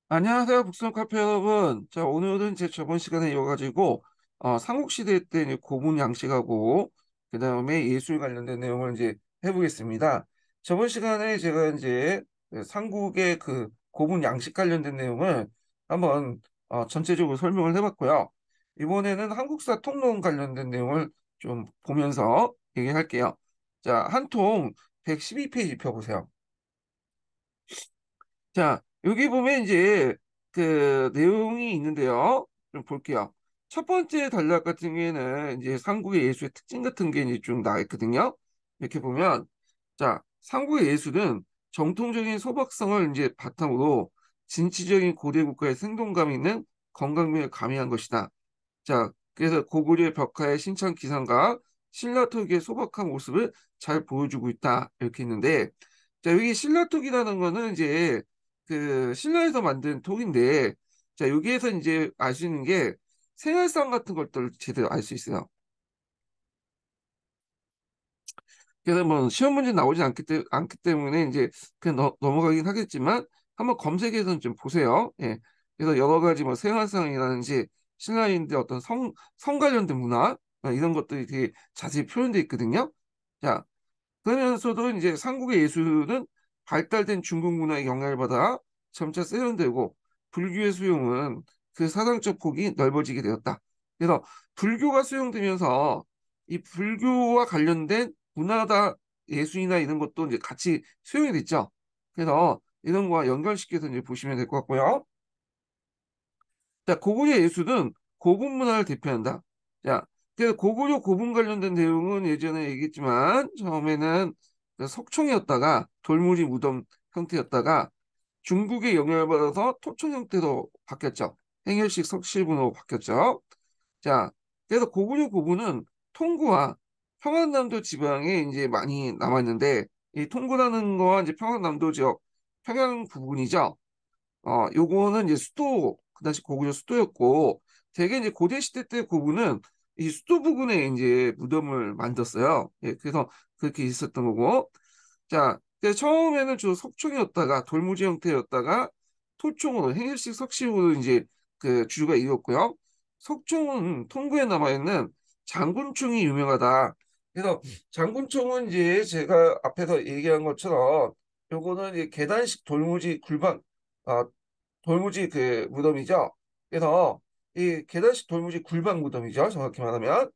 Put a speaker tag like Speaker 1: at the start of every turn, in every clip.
Speaker 1: 안녕하세요, 북선 카페 여러분. 자, 오늘은 제 저번 시간에 이어가지고, 삼국시대 때 이제 고문 양식하고, 그 다음에 예술 관련된 내용을 이제 해보겠습니다. 저번 시간에 제가 이제 그 삼국의 그 고문 양식 관련된 내용을 한번, 전체적으로 설명을 해봤고요. 이번에는 한국사 통론 관련된 내용을 좀 보면서 얘기할게요. 자, 한 통 112페이지 펴보세요. 자, 여기 보면 이제 그 내용이 있는데요. 좀 볼게요. 첫 번째 단락 같은 경우에는 이제 삼국의 예술의 특징 같은 게 이제 좀 나와 있거든요. 이렇게 보면, 자, 삼국의 예술은 정통적인 소박성을 이제 바탕으로 진취적인 고대 국가의 생동감 있는 건강미를 가미한 것이다. 자, 그래서 고구려의 벽화의 신창 기상과 신라토기의 소박한 모습을 잘 보여주고 있다. 이렇게 있는데, 자, 여기 신라톡이라는 거는 이제 그 신라에서 만든 톡인데, 자, 여기에서 이제 알 수 있는 게 생활상 같은 것들을 제대로 알 수 있어요. 그래서 뭐 시험 문제 나오지 않기 때문에 이제 그냥 넘어가긴 하겠지만 한번 검색해서 좀 보세요. 예. 그래서 여러 가지 뭐 생활상이라든지 신라인데 어떤 성 관련된 문화 이런 것들이 되게 자세히 표현되어 있거든요. 자, 그러면서도 이제 삼국의 예술은 발달된 중국 문화의 영향을 받아 점차 세련되고 불교의 수용은 그 사상적 폭이 넓어지게 되었다. 그래서 불교가 수용되면서 이 불교와 관련된 문화다 예술이나 이런 것도 이제 같이 수용이 됐죠. 그래서 이런 거와 연결시켜서 이제 보시면 될 것 같고요. 자, 고구려 예술은 고분 문화를 대표한다. 자, 그 고구려 고분 관련된 내용은 예전에 얘기했지만 처음에는 그 석총이었다가 돌무지 무덤 형태였다가 중국의 영향을 받아서 토총 형태로 바뀌었죠. 행렬식 석실분으로 바뀌었죠. 자, 그래서 고구려 고분은 통구와 평안남도 지방에 이제 많이 남았는데 이 통구라는 거와 이제 평안남도 지역 평양 부분이죠. 요거는 이제 수도, 그 당시 고구려 수도였고, 대개 이제 고대시대 때 고구는 이 수도 부근에 이제 무덤을 만들었어요. 예, 그래서 그렇게 있었던 거고. 자, 그래서 처음에는 주 석총이었다가 돌무지 형태였다가 토총으로, 행일식 석식으로 이제 그 주가 이뤘고요. 석총은 통구에 남아있는 장군총이 유명하다. 그래서 장군총은 이제 제가 앞에서 얘기한 것처럼 요거는 이제 계단식 돌무지 굴방, 아, 돌무지 그 무덤이죠. 그래서 이 계단식 돌무지 굴방 무덤이죠. 정확히 말하면.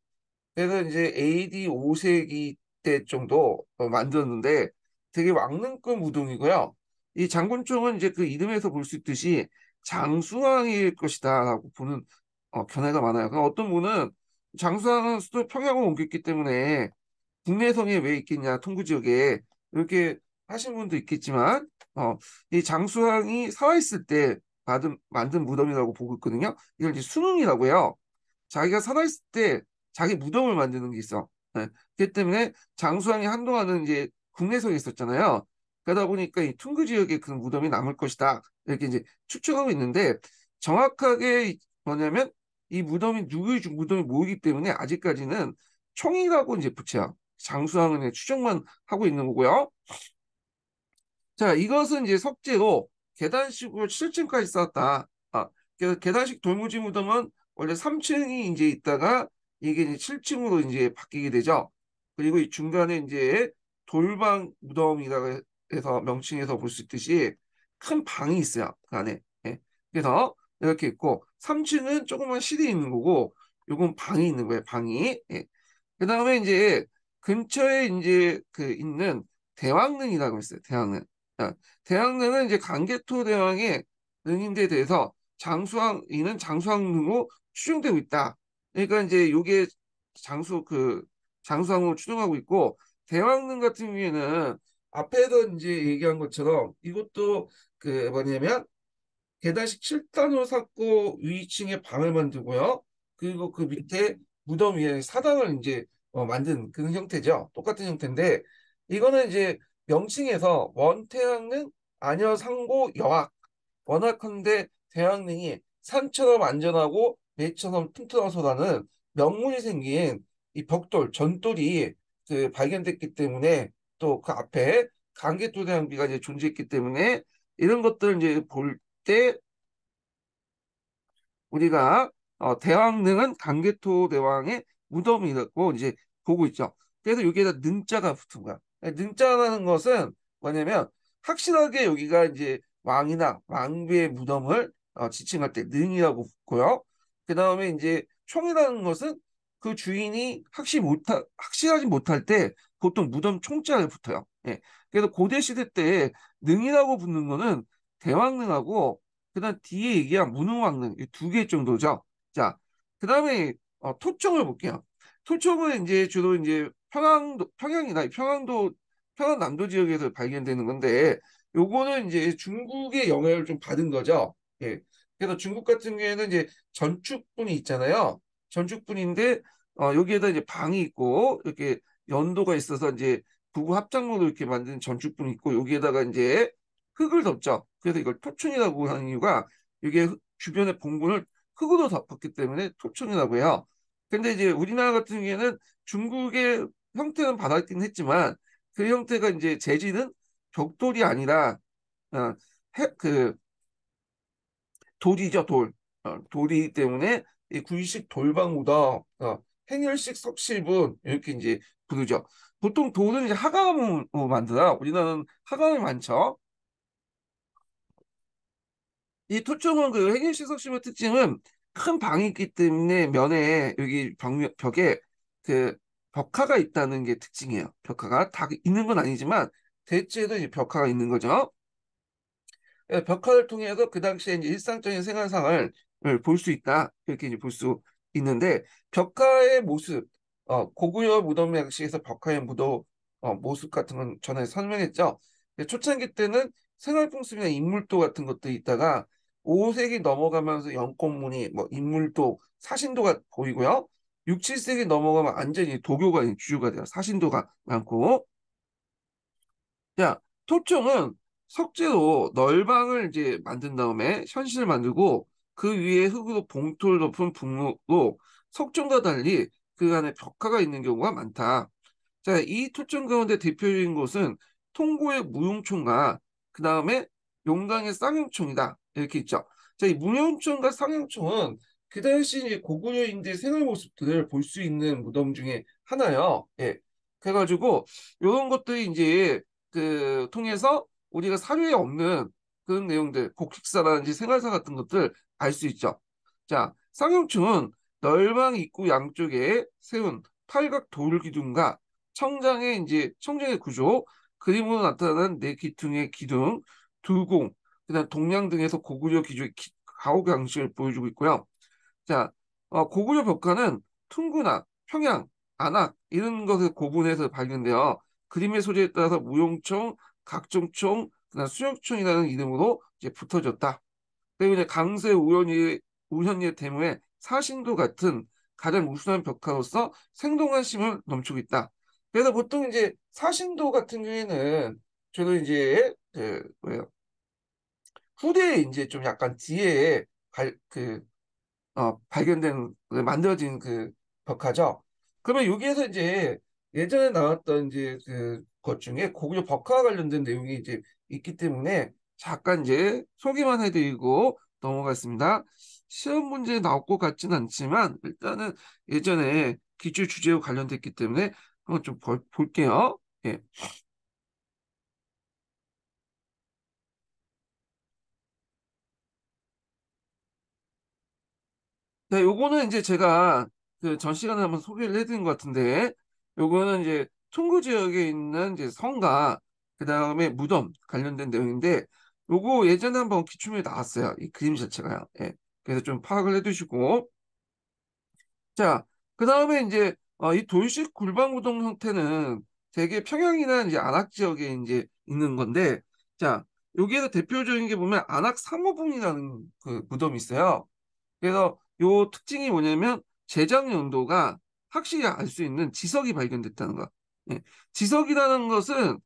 Speaker 1: 그래서 이제 AD 5세기 때 정도 만들었는데 되게 왕릉급 무덤이고요. 이 장군총은 이제 그 이름에서 볼 수 있듯이 장수왕일 것이다라고 보는 견해가 많아요. 그러니까 어떤 분은 장수왕은 수도 평양으로 옮겼기 때문에 국내성에 왜 있겠냐, 통구 지역에 이렇게 하신 분도 있겠지만, 이 장수왕이 살아있을 때 만든 무덤이라고 보고 있거든요. 이걸 이제 수능이라고 해요. 자기가 살아있을 때 자기 무덤을 만드는 게 있어. 네. 그렇기 때문에 장수왕이 한동안은 이제 국내성에 있었잖아요. 그러다 보니까 이 퉁구 지역에 그 무덤이 남을 것이다. 이렇게 이제 추측하고 있는데, 정확하게 뭐냐면, 이 무덤이 누구의 무덤이 모이기 때문에 아직까지는 총이라고 이제 붙여요. 장수왕은 추정만 하고 있는 거고요. 자, 이것은 이제 석재로 계단식으로 7층까지 쌓았다. 그래서 계단식 돌무지 무덤은 원래 3층이 이제 있다가 이게 이제 7층으로 이제 바뀌게 되죠. 그리고 이 중간에 이제 돌방 무덤이라고 해서 명칭에서 볼 수 있듯이 큰 방이 있어요. 그 안에. 예. 그래서 이렇게 있고 3층은 조그만 실이 있는 거고 요건 방이 있는 거예요. 방이. 예. 그다음에 이제 근처에 이제 그 있는 대왕릉이라고 있어요. 대왕릉. 대왕릉은 이제 강개토 대왕의 능인데 대해서 장수왕, 이는 장수왕릉으로 추정되고 있다. 그러니까 이제 요게 장수왕으로 추정하고 있고, 대왕릉 같은 경우에는 앞에서 이제 얘기한 것처럼 이것도 그 뭐냐면 계단식 7단으로 쌓고 위층에 방을 만들고요. 그리고 그 밑에 무덤 위에 사당을 이제 만든 그런 형태죠. 똑같은 형태인데 이거는 이제 명칭에서 원태양릉 안여상고 여학 원학헌데 대왕릉이 산처럼 안전하고 매처럼 튼튼하소라는 명문이 생긴 이 벽돌 전돌이 그 발견됐기 때문에 또 그 앞에 강개토 대왕비가 이제 존재했기 때문에 이런 것들을 이제 볼때 우리가 대왕릉은 강개토 대왕의 무덤이라고 이제 보고 있죠. 그래서 여기에다 능자가 붙은 거야. 능자라는 것은 뭐냐면 확실하게 여기가 이제 왕이나 왕비의 무덤을 지칭할 때 능이라고 붙고요. 그 다음에 이제 총이라는 것은 그 주인이 확실하지 못할 때 보통 무덤 총자를 붙어요. 예. 그래서 고대 시대 때 능이라고 붙는 거는 대왕능하고 그다음 뒤에 얘기한 무능왕릉 이 두 개 정도죠. 자, 그다음에 토종을 볼게요. 토종은 이제 주로 이제 평양이나 평안남도 지역에서 발견되는 건데 요거는 이제 중국의 영향을 좀 받은 거죠. 예. 그래서 중국 같은 경우에는 이제 전축분이 있잖아요. 전축분인데 여기에다 이제 방이 있고 이렇게 연도가 있어서 이제 부부 합작물로 이렇게 만든 전축분이 있고 여기에다가 이제 흙을 덮죠. 그래서 이걸 토촌이라고 하는 이유가 이게 주변의 봉분을 흙으로 덮었기 때문에 토촌이라고 해요. 근데 이제 우리나라 같은 경우에는 중국의 형태는 받았긴 했지만 그 형태가 이제 재질은 벽돌이 아니라 어, 그 돌이죠, 돌. 돌이기 때문에 이 구이식 돌방무덤, 행렬식 석실분 이렇게 이제 부르죠. 보통 돌은 이제 하감으로 만들어. 우리나라는 하감이 많죠. 이 토종은 그 핵일시석심의 특징은 큰 방이 있기 때문에 면에 여기 벽에 그 벽화가 있다는 게 특징이에요. 벽화가 다 있는 건 아니지만 대체로 이제 벽화가 있는 거죠. 벽화를 통해서 그 당시에 이제 일상적인 생활상을 볼 수 있다. 이렇게 이제 볼 수 있는데 벽화의 모습, 고구려 무덤 양식에서 벽화의 무덤 모습 같은 건 전에 설명했죠. 초창기 때는 생활풍습이나 인물도 같은 것도 있다가 5세기 넘어가면서 연꽃무늬, 뭐 인물도, 사신도가 보이고요. 6, 7세기 넘어가면 완전히 도교가 주류가 돼요. 사신도가 많고. 자, 토종은 석재로 널방을 이제 만든 다음에 현실을 만들고 그 위에 흙으로 봉토를 덮은 북로로 석종과 달리 그 안에 벽화가 있는 경우가 많다. 자, 이 토종 가운데 대표적인 곳은 통고의 무용총과 그 다음에 용강의 쌍용총이다. 이렇게 있죠. 자, 이 무용총과 쌍용총은 그 당시 이제 고구려인들의 생활 모습들을 볼 수 있는 무덤 중에 하나예요. 예. 그래가지고 이런 것들이 이제 통해서 우리가 사료에 없는 그런 내용들, 곡식사라든지 생활사 같은 것들 알 수 있죠. 자, 쌍용충은 널방 입구 양쪽에 세운 팔각 돌기둥과 청장의 구조, 그림으로 나타나는 네 기둥의 기둥, 두공, 그다음 동양 등에서 고구려 기조의 가옥 양식을 보여주고 있고요. 자, 고구려 벽화는 퉁구나 평양, 안악 이런 것을 고분해서 발견되어 그림의 소재에 따라서 무용총, 각종총, 그다음 수영총이라는 이름으로 이제 붙어졌다. 그리고 이제 우현이의 대모에 사신도 같은 가장 우수한 벽화로서 생동한 심을 넘치고 있다. 그래서 보통 이제 사신도 같은 경우에는 저도 이제 뭐예요? 후대에 이제 좀 약간 뒤에 발견된, 만들어진 그 벽화죠. 그러면 여기에서 이제 예전에 나왔던 이제 그 것 중에 고구려 벽화와 관련된 내용이 이제 있기 때문에 잠깐 이제 소개만 해드리고 넘어가겠습니다. 시험 문제에 나올 것 같지는 않지만 일단은 예전에 기출 주제와 관련됐기 때문에 한번 좀 볼게요. 예. 네, 요거는 이제 제가 그 전 시간에 한번 소개를 해드린 것 같은데, 요거는 이제 총구 지역에 있는 이제 성가, 그 다음에 무덤 관련된 내용인데, 요거 예전에 한번 기출문에 나왔어요. 이 그림 자체가요. 예. 그래서 좀 파악을 해두시고, 자, 그 다음에 이제 이 돌식 굴방무덤 형태는 대개 평양이나 이제 안악 지역에 이제 있는 건데, 자, 여기에서 대표적인 게 보면 안악 삼호봉이라는 그 무덤이 있어요. 그래서 요 특징이 뭐냐면 제작 연도가 확실히 알 수 있는 지석이 발견됐다는 거. 예. 지석이라는 것은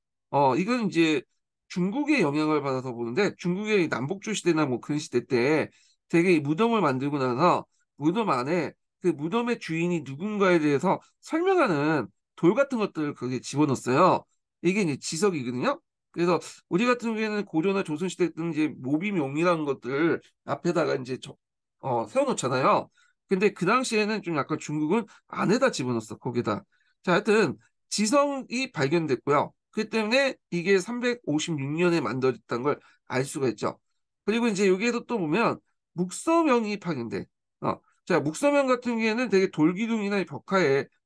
Speaker 1: 이건 이제 중국의 영향을 받아서 보는데 중국의 남북조 시대나 뭐 그런 시대 때 되게 이 무덤을 만들고 나서 무덤 안에 그 무덤의 주인이 누군가에 대해서 설명하는 돌 같은 것들을 거기에 집어넣었어요. 이게 이제 지석이거든요. 그래서 우리 같은 경우에는 고려나 조선시대 때는 이제 모비명이라는 것들 앞에다가 이제 세워놓잖아요. 근데 그 당시에는 좀 약간 중국은 안에다 집어넣었어, 거기다. 자, 하여튼 지성이 발견됐고요. 그 때문에 이게 356년에 만들어졌다는 걸 알 수가 있죠. 그리고 이제 여기에서 또 보면 묵서명이 발견돼. 자, 묵서명 같은 경우에는 되게 돌기둥이나 이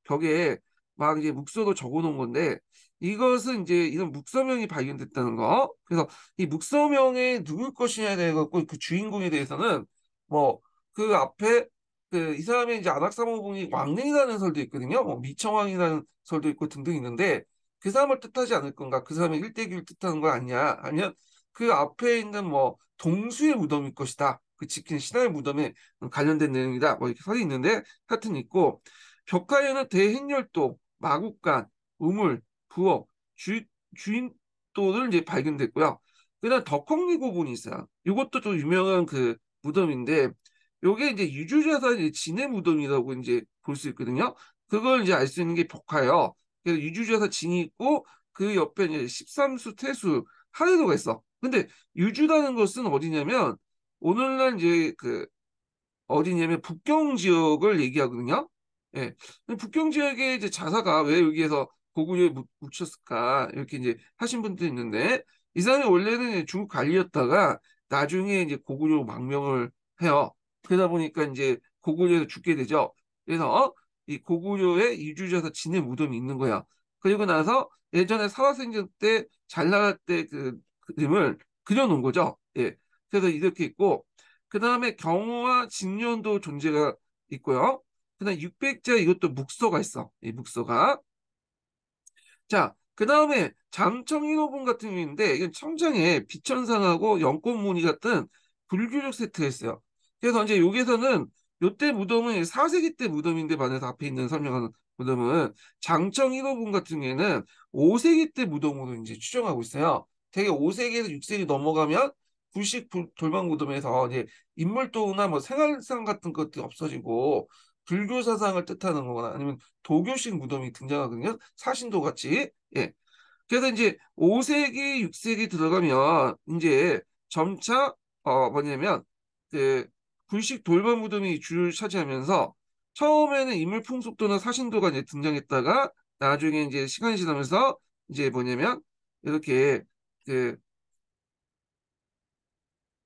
Speaker 1: 벽에 막 이제 묵서도 적어 놓은 건데 이것은 이제 이런 묵서명이 발견됐다는 거. 그래서 이 묵서명의 누굴 것이냐에 대해 갖고 그 주인공에 대해서는 뭐 그 앞에 그 이 사람의 이제 안악사모공이 왕릉이라는 설도 있거든요. 뭐 미청왕이라는 설도 있고 등등 있는데 그 사람을 뜻하지 않을 건가? 그 사람의 일대기를 뜻하는 거 아니냐? 아니면 그 앞에 있는 뭐 동수의 무덤일 것이다. 그 지킨 신하의 무덤에 관련된 내용이다. 뭐 이렇게 설이 있는데 하여튼 있고 벽화에는 대행렬도, 마국간, 우물, 부엌, 주인도를 이제 발견됐고요. 그다음 덕홍리 고분이 있어요. 이것도 좀 유명한 그 무덤인데 요게 이제 유주자사 진의 무덤이라고 이제 볼 수 있거든요. 그걸 이제 알 수 있는 게 벽화예요. 그래서 유주자사 진이 있고 그 옆에 이제 13수 태수 하레도가 있어. 근데 유주라는 것은 어디냐면 오늘날 이제 그 어디냐면 북경 지역을 얘기하거든요. 예. 근데 북경 지역에 이제 자사가 왜 여기에서 고구려에 묻혔을까 이렇게 이제 하신 분도 있는데 이 사람이 원래는 이제 중국 관리였다가 나중에 이제 고구려 망명을 해요. 그러다 보니까 이제 고구려에서 죽게 되죠. 그래서 이 고구려의 이주저서 진의 무덤이 있는 거야. 그리고 나서 예전에 살아생전 때 잘 나갈 때 그 그림을 그려놓은 거죠. 예. 그래서 이렇게 있고 그 다음에 경우와 진년도 존재가 있고요. 그 다음에 600자 이것도 묵서가 있어. 이 묵서가. 자, 그 다음에 장청인호분 같은 경우인데 이건 청장에 비천상하고 연꽃무늬 같은 불교적 세트가 있어요. 그래서 이제 여기서는 요때 무덤은 4세기 때 무덤인데 반해서 앞에 있는 설명하는 무덤은 장청인호분 같은 경우에는 5세기 때 무덤으로 이제 추정하고 있어요. 되게 5세기에서 6세기 넘어가면 불식 돌방 무덤에서 이제 인물도나 뭐 생활상 같은 것들이 없어지고 불교 사상을 뜻하는 거거나 아니면 도교식 무덤이 등장하거든요. 사신도 같이. 예. 그래서 이제 5세기, 6세기 들어가면 이제 점차 뭐냐면 그 불식 돌반 무덤이 주를 차지하면서 처음에는 인물 풍속도나 사신도가 이제 등장했다가 나중에 이제 시간이 지나면서 이제 뭐냐면 이렇게 그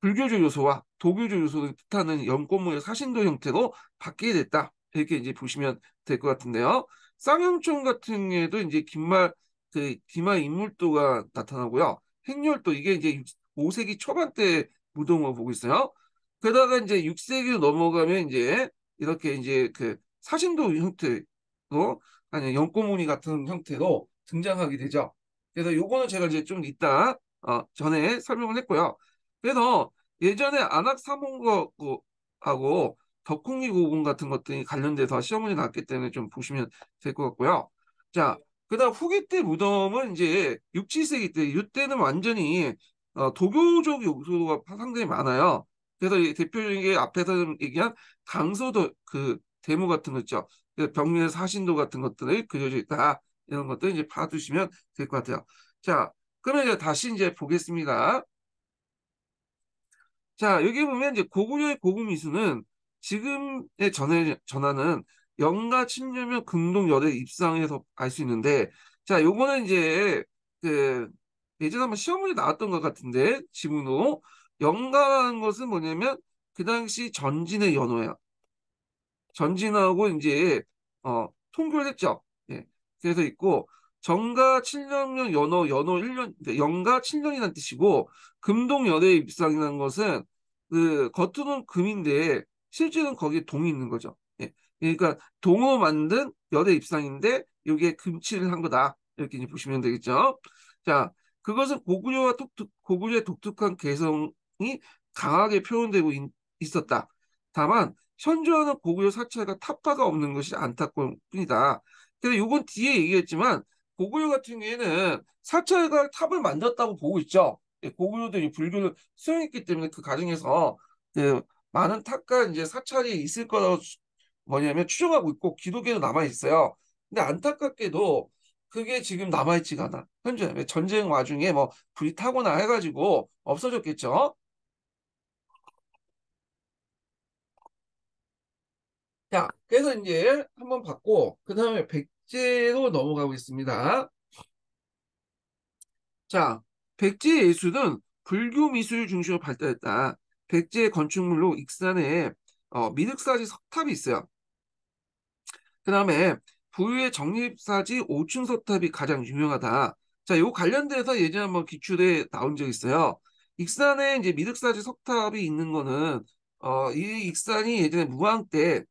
Speaker 1: 불교적 요소와 도교적 요소를 뜻하는 연꽃무늬 사신도 형태로 바뀌게 됐다. 이렇게 이제 보시면 될 것 같은데요. 쌍용총 같은 경우에도 이제 기마 인물도가 나타나고요. 행렬도 이게 이제 5세기 초반 때 무덤을 보고 있어요. 그러다가 이제 6세기로 넘어가면 이제 이렇게 이제 그 사신도 형태로 아니 연꽃무늬 같은 형태로 등장하게 되죠. 그래서 요거는 제가 이제 좀 이따 전에 설명을 했고요. 그래서 예전에 안악사mon고하고 덕홍이 고군 같은 것들이 관련돼서 시험문제 나왔기 때문에 좀 보시면 될 것 같고요. 자, 그다음 후기 때 무덤은 이제 6, 7세기 때 이때는 완전히 도교적 요소가 상당히 많아요. 그래서 이 대표적인 게 앞에서 얘기한 강서도 그 대모 같은 거 있죠. 그 벽면의 사신도 같은 것들이 그려져 있다. 이런 것들 이제 봐두시면 될 것 같아요. 자, 그러면 이제 다시 이제 보겠습니다. 자, 여기 보면 이제 고구려의 고구미수는 지금의 전하는 영가 침례면 금동 열의 입상에서 알 수 있는데, 자, 요거는 이제 그 예전에 한번 시험문제 나왔던 것 같은데 지문으로 영가라는 것은 뭐냐면 그 당시 전진의 연호야. 전진하고 이제 통교를 했죠. 예. 그래서 있고 정가 7년명 연호 1년 영가 7년이라는 뜻이고 금동 연회에 입상이라는 것은 그 겉으로는 금인데 실제로는 거기에 동이 있는 거죠. 예. 그러니까 동으로 만든 연회 입상인데 이게 금칠을 한 거다. 이렇게 이제 보시면 되겠죠. 자, 그것은 고구려의 독특한 개성이 강하게 표현되고 있었다. 다만 현존하는 고구려 사찰과 탑파가 없는 것이 안타까운 뿐이다. 그래서 이건 뒤에 얘기했지만 고구려 같은 경우에는 사찰과 탑을 만들었다고 보고 있죠. 예, 고구려도 이 불교를 수용했기 때문에 그 과정에서 그 많은 탑과 이제 사찰이 있을 거라고 뭐냐면 추정하고 있고 기록에도 남아 있어요. 근데 안타깝게도 그게 지금 남아있지가 않아. 현재 전쟁 와중에 뭐 불이 타거나 해가지고 없어졌겠죠. 자, 그래서 이제 한번 봤고, 그 다음에 백제로 넘어가 보겠습니다. 자, 백제 예술은 불교 미술 중심으로 발달했다. 백제 건축물로 익산에 미륵사지 석탑이 있어요. 그 다음에 부유의 정립사지 5층 석탑이 가장 유명하다. 자, 요 관련돼서 예전에 한번 기출에 나온 적 있어요. 익산에 이제 미륵사지 석탑이 있는 거는 이 익산이 예전에 무왕 때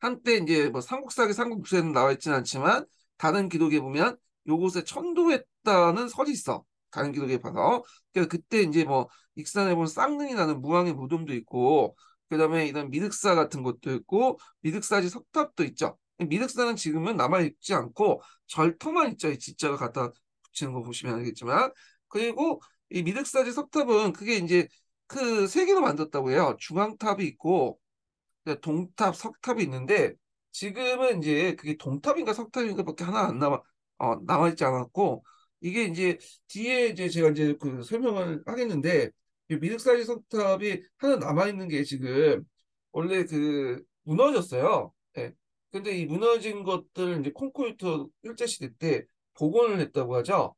Speaker 1: 한때 이제 뭐 삼국사기 삼국지에는 나와 있지는 않지만 다른 기록에 보면 요곳에 천도했다는 설이 있어. 다른 기록에 봐서. 그래서 그때 이제 뭐 익산에 보면 쌍능이 나는 무왕의 무덤도 있고 그다음에 이런 미륵사 같은 것도 있고 미륵사지 석탑도 있죠. 미륵사는 지금은 남아있지 않고 절터만 있죠. 이 지자가 갖다 붙이는 거 보시면 알겠지만 그리고 이 미륵사지 석탑은 그게 이제 그 세 개로 만들었다고 해요. 중앙탑이 있고 동탑, 석탑이 있는데 지금은 이제 그게 동탑인가 석탑인가밖에 하나 안 남아있지 않았고 이게 이제 뒤에 이제 제가 이제 그 설명을 하겠는데 이 미륵사지 석탑이 하나 남아있는 게 지금 원래 그 무너졌어요. 예. 근데 이 무너진 것들 이제 콘크리트 일제 시대 때 복원을 했다고 하죠.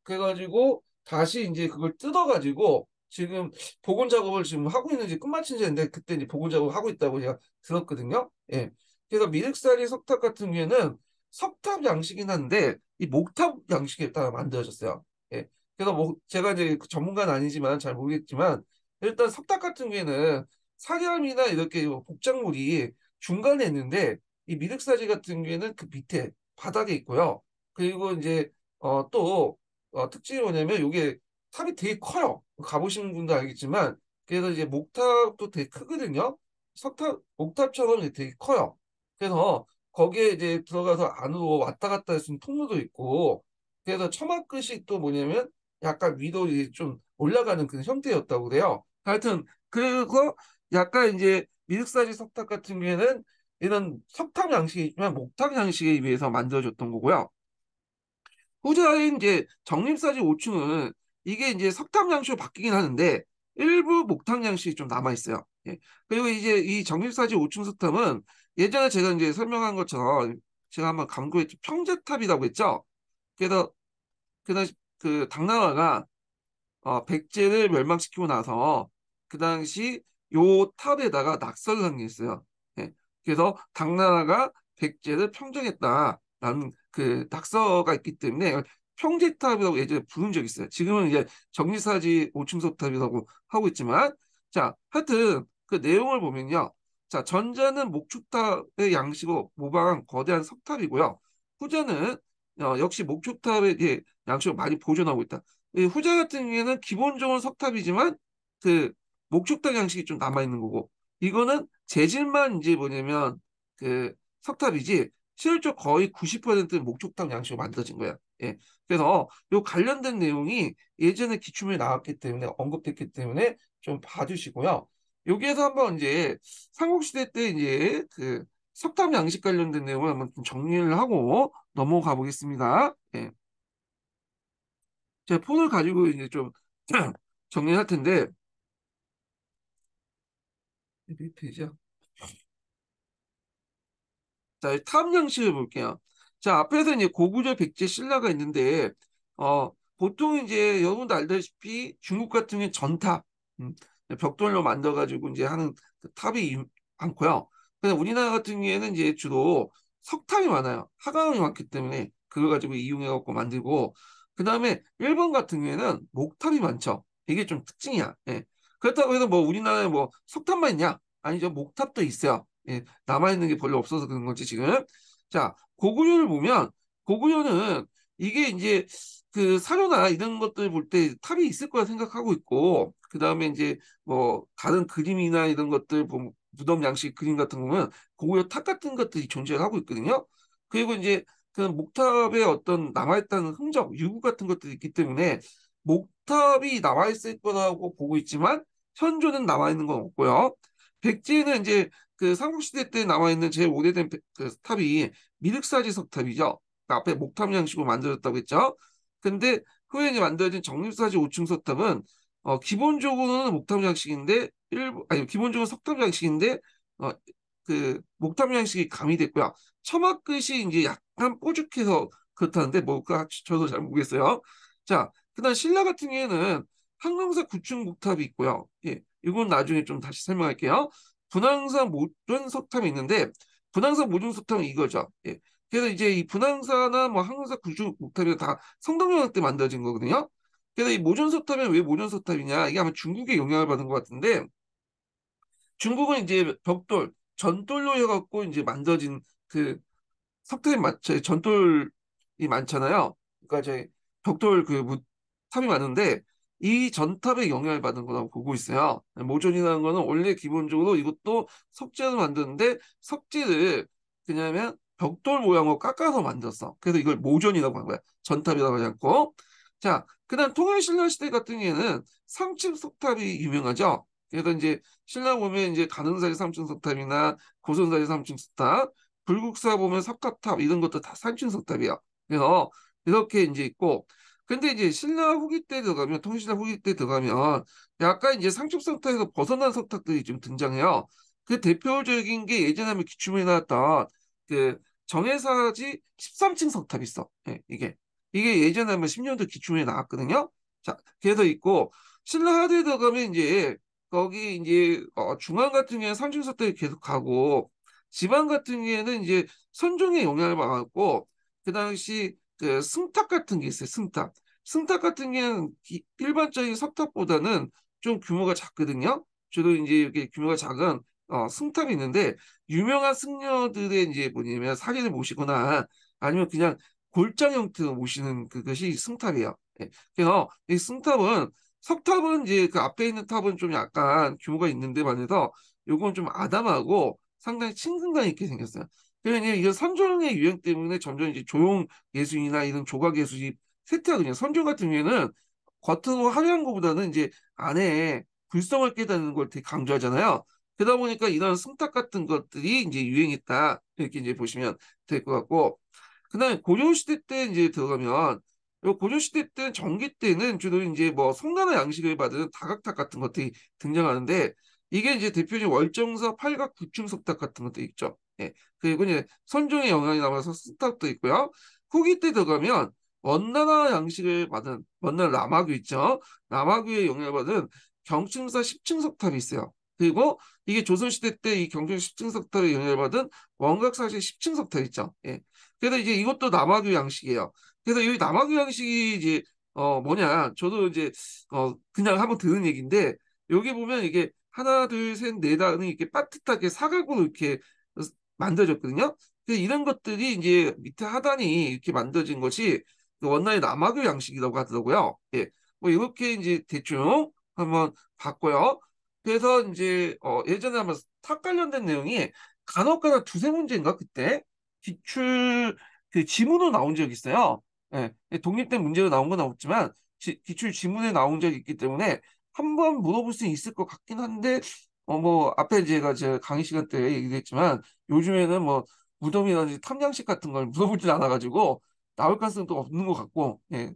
Speaker 1: 그래가지고 다시 이제 그걸 뜯어가지고 지금 복원 작업을 지금 하고 있는지 끝마친 지 있는데 그때 이제 복원 작업을 하고 있다고 제가 들었거든요. 예. 그래서 미륵사리 석탑 같은 경우에는 석탑 양식이긴 한데 이 목탑 양식에 따라 만들어졌어요. 예. 그래서 뭐 제가 이제 그 전문가는 아니지만 잘 모르겠지만 일단 석탑 같은 경우에는 사리함이나 이렇게 복작물이 중간에 있는데 이 미륵사지 같은 경우에는 그 밑에 바닥에 있고요. 그리고 이제 또 특징이 뭐냐면 이게 탑이 되게 커요. 가보신 분도 알겠지만 그래서 이제 목탑도 되게 크거든요. 석탑 목탑처럼 되게 커요. 그래서 거기에 이제 들어가서 안으로 왔다 갔다 할 수 있는 통로도 있고 그래서 처마 끝이 또 뭐냐면 약간 위로 이제 좀 올라가는 그런 형태였다고 그래요. 하여튼 그거 약간 이제 미륵사지 석탑 같은 경우에는 이런 석탑 양식이지만 목탑 양식에 의해서 만들어졌던 거고요. 후자인 이제 정립사지 5층은 이게 이제 석탑 양식으로 바뀌긴 하는데 일부 목탑 양식이 좀 남아 있어요. 예. 그리고 이제 이 정립사지 5층 석탑은 예전에 제가 이제 설명한 것처럼 제가 한번 강조했죠. 평제탑이라고 했죠. 그래서 그 당나라가 백제를 멸망시키고 나서 그 당시 요 탑에다가 낙서를 한 게 있어요. 예. 그래서 당나라가 백제를 평정했다라는 그 낙서가 있기 때문에 평제탑이라고 예전에 부른 적이 있어요. 지금은 이제 정리사지 5층석탑이라고 하고 있지만 자, 하여튼 그 내용을 보면요. 자, 전자는 목축탑의 양식으로 모방한 거대한 석탑이고요. 후자는 역시 목축탑의 양식을 많이 보존하고 있다. 이 후자 같은 경우에는 기본적으로 석탑이지만 그 목축탑 양식이 좀 남아있는 거고 이거는 재질만 이제 뭐냐면 그 석탑이지 실질적 거의 90%는 목축탑 양식으로 만들어진 거야. 예. 그래서 요 관련된 내용이 예전에 기출문에 나왔기 때문에 언급됐기 때문에 좀 봐주시고요. 여기에서 한번 이제 삼국시대 때 이제 그 석탑 양식 관련된 내용을 한번 좀 정리를 하고 넘어가 보겠습니다. 예. 제가 폰을 가지고 이제 좀 정리할 텐데 몇 페이지야? 자, 탑 양식을 볼게요. 자, 앞에서 이제 고구려 백제 신라가 있는데 보통 이제 여러분도 알다시피 중국 같은 경우는 전탑 벽돌로 만들어가지고 이제 하는 그 탑이 많고요. 근데 우리나라 같은 경우에는 이제 주로 석탑이 많아요. 하강이 많기 때문에 그걸 가지고 이용해갖고 만들고 그 다음에 일본 같은 경우에는 목탑이 많죠. 이게 좀 특징이야. 예. 그렇다고 해서 뭐 우리나라에 뭐 석탑만 있냐? 아니죠. 목탑도 있어요. 예. 남아있는 게 별로 없어서 그런 거지 지금. 자, 고구려를 보면 고구려는 이게 이제 그 사료나 이런 것들 볼 때 탑이 있을 거라 생각하고 있고 그 다음에 이제 뭐 다른 그림이나 이런 것들 무덤 양식 그림 같은 거 보면 고구려 탑 같은 것들이 존재를 하고 있거든요. 그리고 이제 그 목탑에 어떤 남아있다는 흔적, 유구 같은 것들이 있기 때문에 목탑이 남아있을 거라고 보고 있지만 현존은 남아있는 건 없고요. 백제는 이제 그 삼국시대 때 남아있는 제일 오래된 그 탑이 미륵사지 석탑이죠. 그 앞에 목탑 양식으로 만들었다고 했죠. 근데 후에 이제 만들어진 정립사지 5층 석탑은 기본적으로는 목탑 양식인데 일부 아니 기본적으로 석탑 양식인데 어, 그 목탑 양식이 가미됐고요. 처마 끝이 이제 약간 뾰족해서 그렇다는데 뭐 저도 잘 모르겠어요. 자, 그다음 신라 같은 경우에는 항공사 구층 목탑이 있고요. 예, 이건 나중에 좀 다시 설명할게요. 분황사 모든 석탑이 있는데 분황사 모든 석탑은 이거죠. 예. 그래서 이제 이 분황사나 뭐 항공사 구층 목탑이 다 성동연합 때 만들어진 거거든요. 그래서 이 모존석탑이 왜 모존석탑이냐? 이게 아마 중국의 영향을 받은 것 같은데 중국은 이제 벽돌, 전돌로 해갖고 이제 만들어진 그 석탑이 전돌이 많잖아요. 그러니까 저희 벽돌 탑이 많은데 이 전탑의 영향을 받은 거라고 보고 있어요. 모존이라는 거는 원래 기본적으로 이것도 석재로 만드는데 석재를 그냐면 벽돌 모양으로 깎아서 만들었어. 그래서 이걸 모존이라고 한 거야. 전탑이라고 하지 않고. 자, 그다음 통일신라 시대 같은 경우에는 상층 석탑이 유명하죠. 그래서 이제 신라 보면 이제 가능사리 삼층 석탑이나 고선사리 삼층 석탑, 불국사 보면 석가탑 이런 것도 다 삼층 석탑이야. 그래서 이렇게 이제 있고, 근데 이제 신라 후기 때 들어가면 통신라 후기 때 들어가면 약간 이제 상층 석탑에서 벗어난 석탑들이 좀 등장해요. 그 대표적인 게 예전에 한번 기출문에 나왔던 그 정해사지 13층 석탑이 있어. 예, 이게 예전에 한번 10년도 기출문에 나왔거든요. 자, 그래서 있고 신라 하드에 들어가면 이제 거기 이제 중앙 같은 경우에 상층 석탑이 계속 가고 지방 같은 경우에는 이제 선종의 영향을 받았고 그 당시 그 승탑 같은 게 있어요. 승탑. 승탑 같은 경우는 일반적인 석탑보다는 좀 규모가 작거든요. 주로 이제 이렇게 규모가 작은 승탑이 있는데 유명한 승려들의 이제 뭐냐면 사진을 모시거나 아니면 그냥 골장 형태로 모시는 그것이 승탑이에요. 예. 그래서 이 승탑은 석탑은 이제 그 앞에 있는 탑은 좀 약간 규모가 있는데 반해서 요건 좀 아담하고 상당히 친근감 있게 생겼어요. 그러니 이거 선종의 유행 때문에 점점 이제 조형 예술이나 이런 조각 예술이 쇠퇴하거든요. 선종 같은 경우에는 겉으로 화려한 것보다는 이제 안에 불성을 깨닫는 걸 되게 강조하잖아요. 그러다 보니까 이런 승탁 같은 것들이 이제 유행했다. 이렇게 이제 보시면 될 것 같고. 그다음에 고려시대 때 이제 들어가면 요 고려시대 때 전기 때는 주로 이제 뭐 송나라 양식을 받은 다각탑 같은 것들이 등장하는데 이게 이제 대표적인 월정사 팔각 구층석탑 같은 것도 있죠. 예. 그리고 이제 선종의 영향이 남아서 석탑도 있고요. 후기 때 들어가면 원나라 양식을 받은 원나라 남아규 있죠. 남아규의 영향을 받은 경층사 10층 석탑이 있어요. 그리고 이게 조선시대 때 이 경층 10층 석탑에 영향을 받은 원각사실 10층 석탑 있죠. 예. 그래서 이제 이것도 남아규 양식이에요. 그래서 이 남아규 양식이 이제 뭐냐 저도 이제 그냥 한번 들은 얘기인데 여기 보면 이게 하나 둘 셋 네 단이 이렇게 빠듯하게 사각으로 이렇게 만들어졌거든요. 그래서 이런 것들이 이제 밑에 하단이 이렇게 만들어진 것이 그 원나라의 남아규 양식이라고 하더라고요. 예, 뭐 이렇게 이제 대충 한번 봤고요. 그래서 이제 예전에 한번 탁 관련된 내용이 간혹가다 두세 문제인가 그때 기출 그 지문으로 나온 적이 있어요. 예, 독립된 문제로 나온 건 없지만 기출 지문에 나온 적이 있기 때문에 한번 물어볼 수 있을 것 같긴 한데 뭐 앞에 제가 제 강의 시간 때 얘기도 했지만 요즘에는 뭐 무덤이라든지 탐정식 같은 걸 물어보질 않아가지고 나올 가능성도 없는 것 같고 예,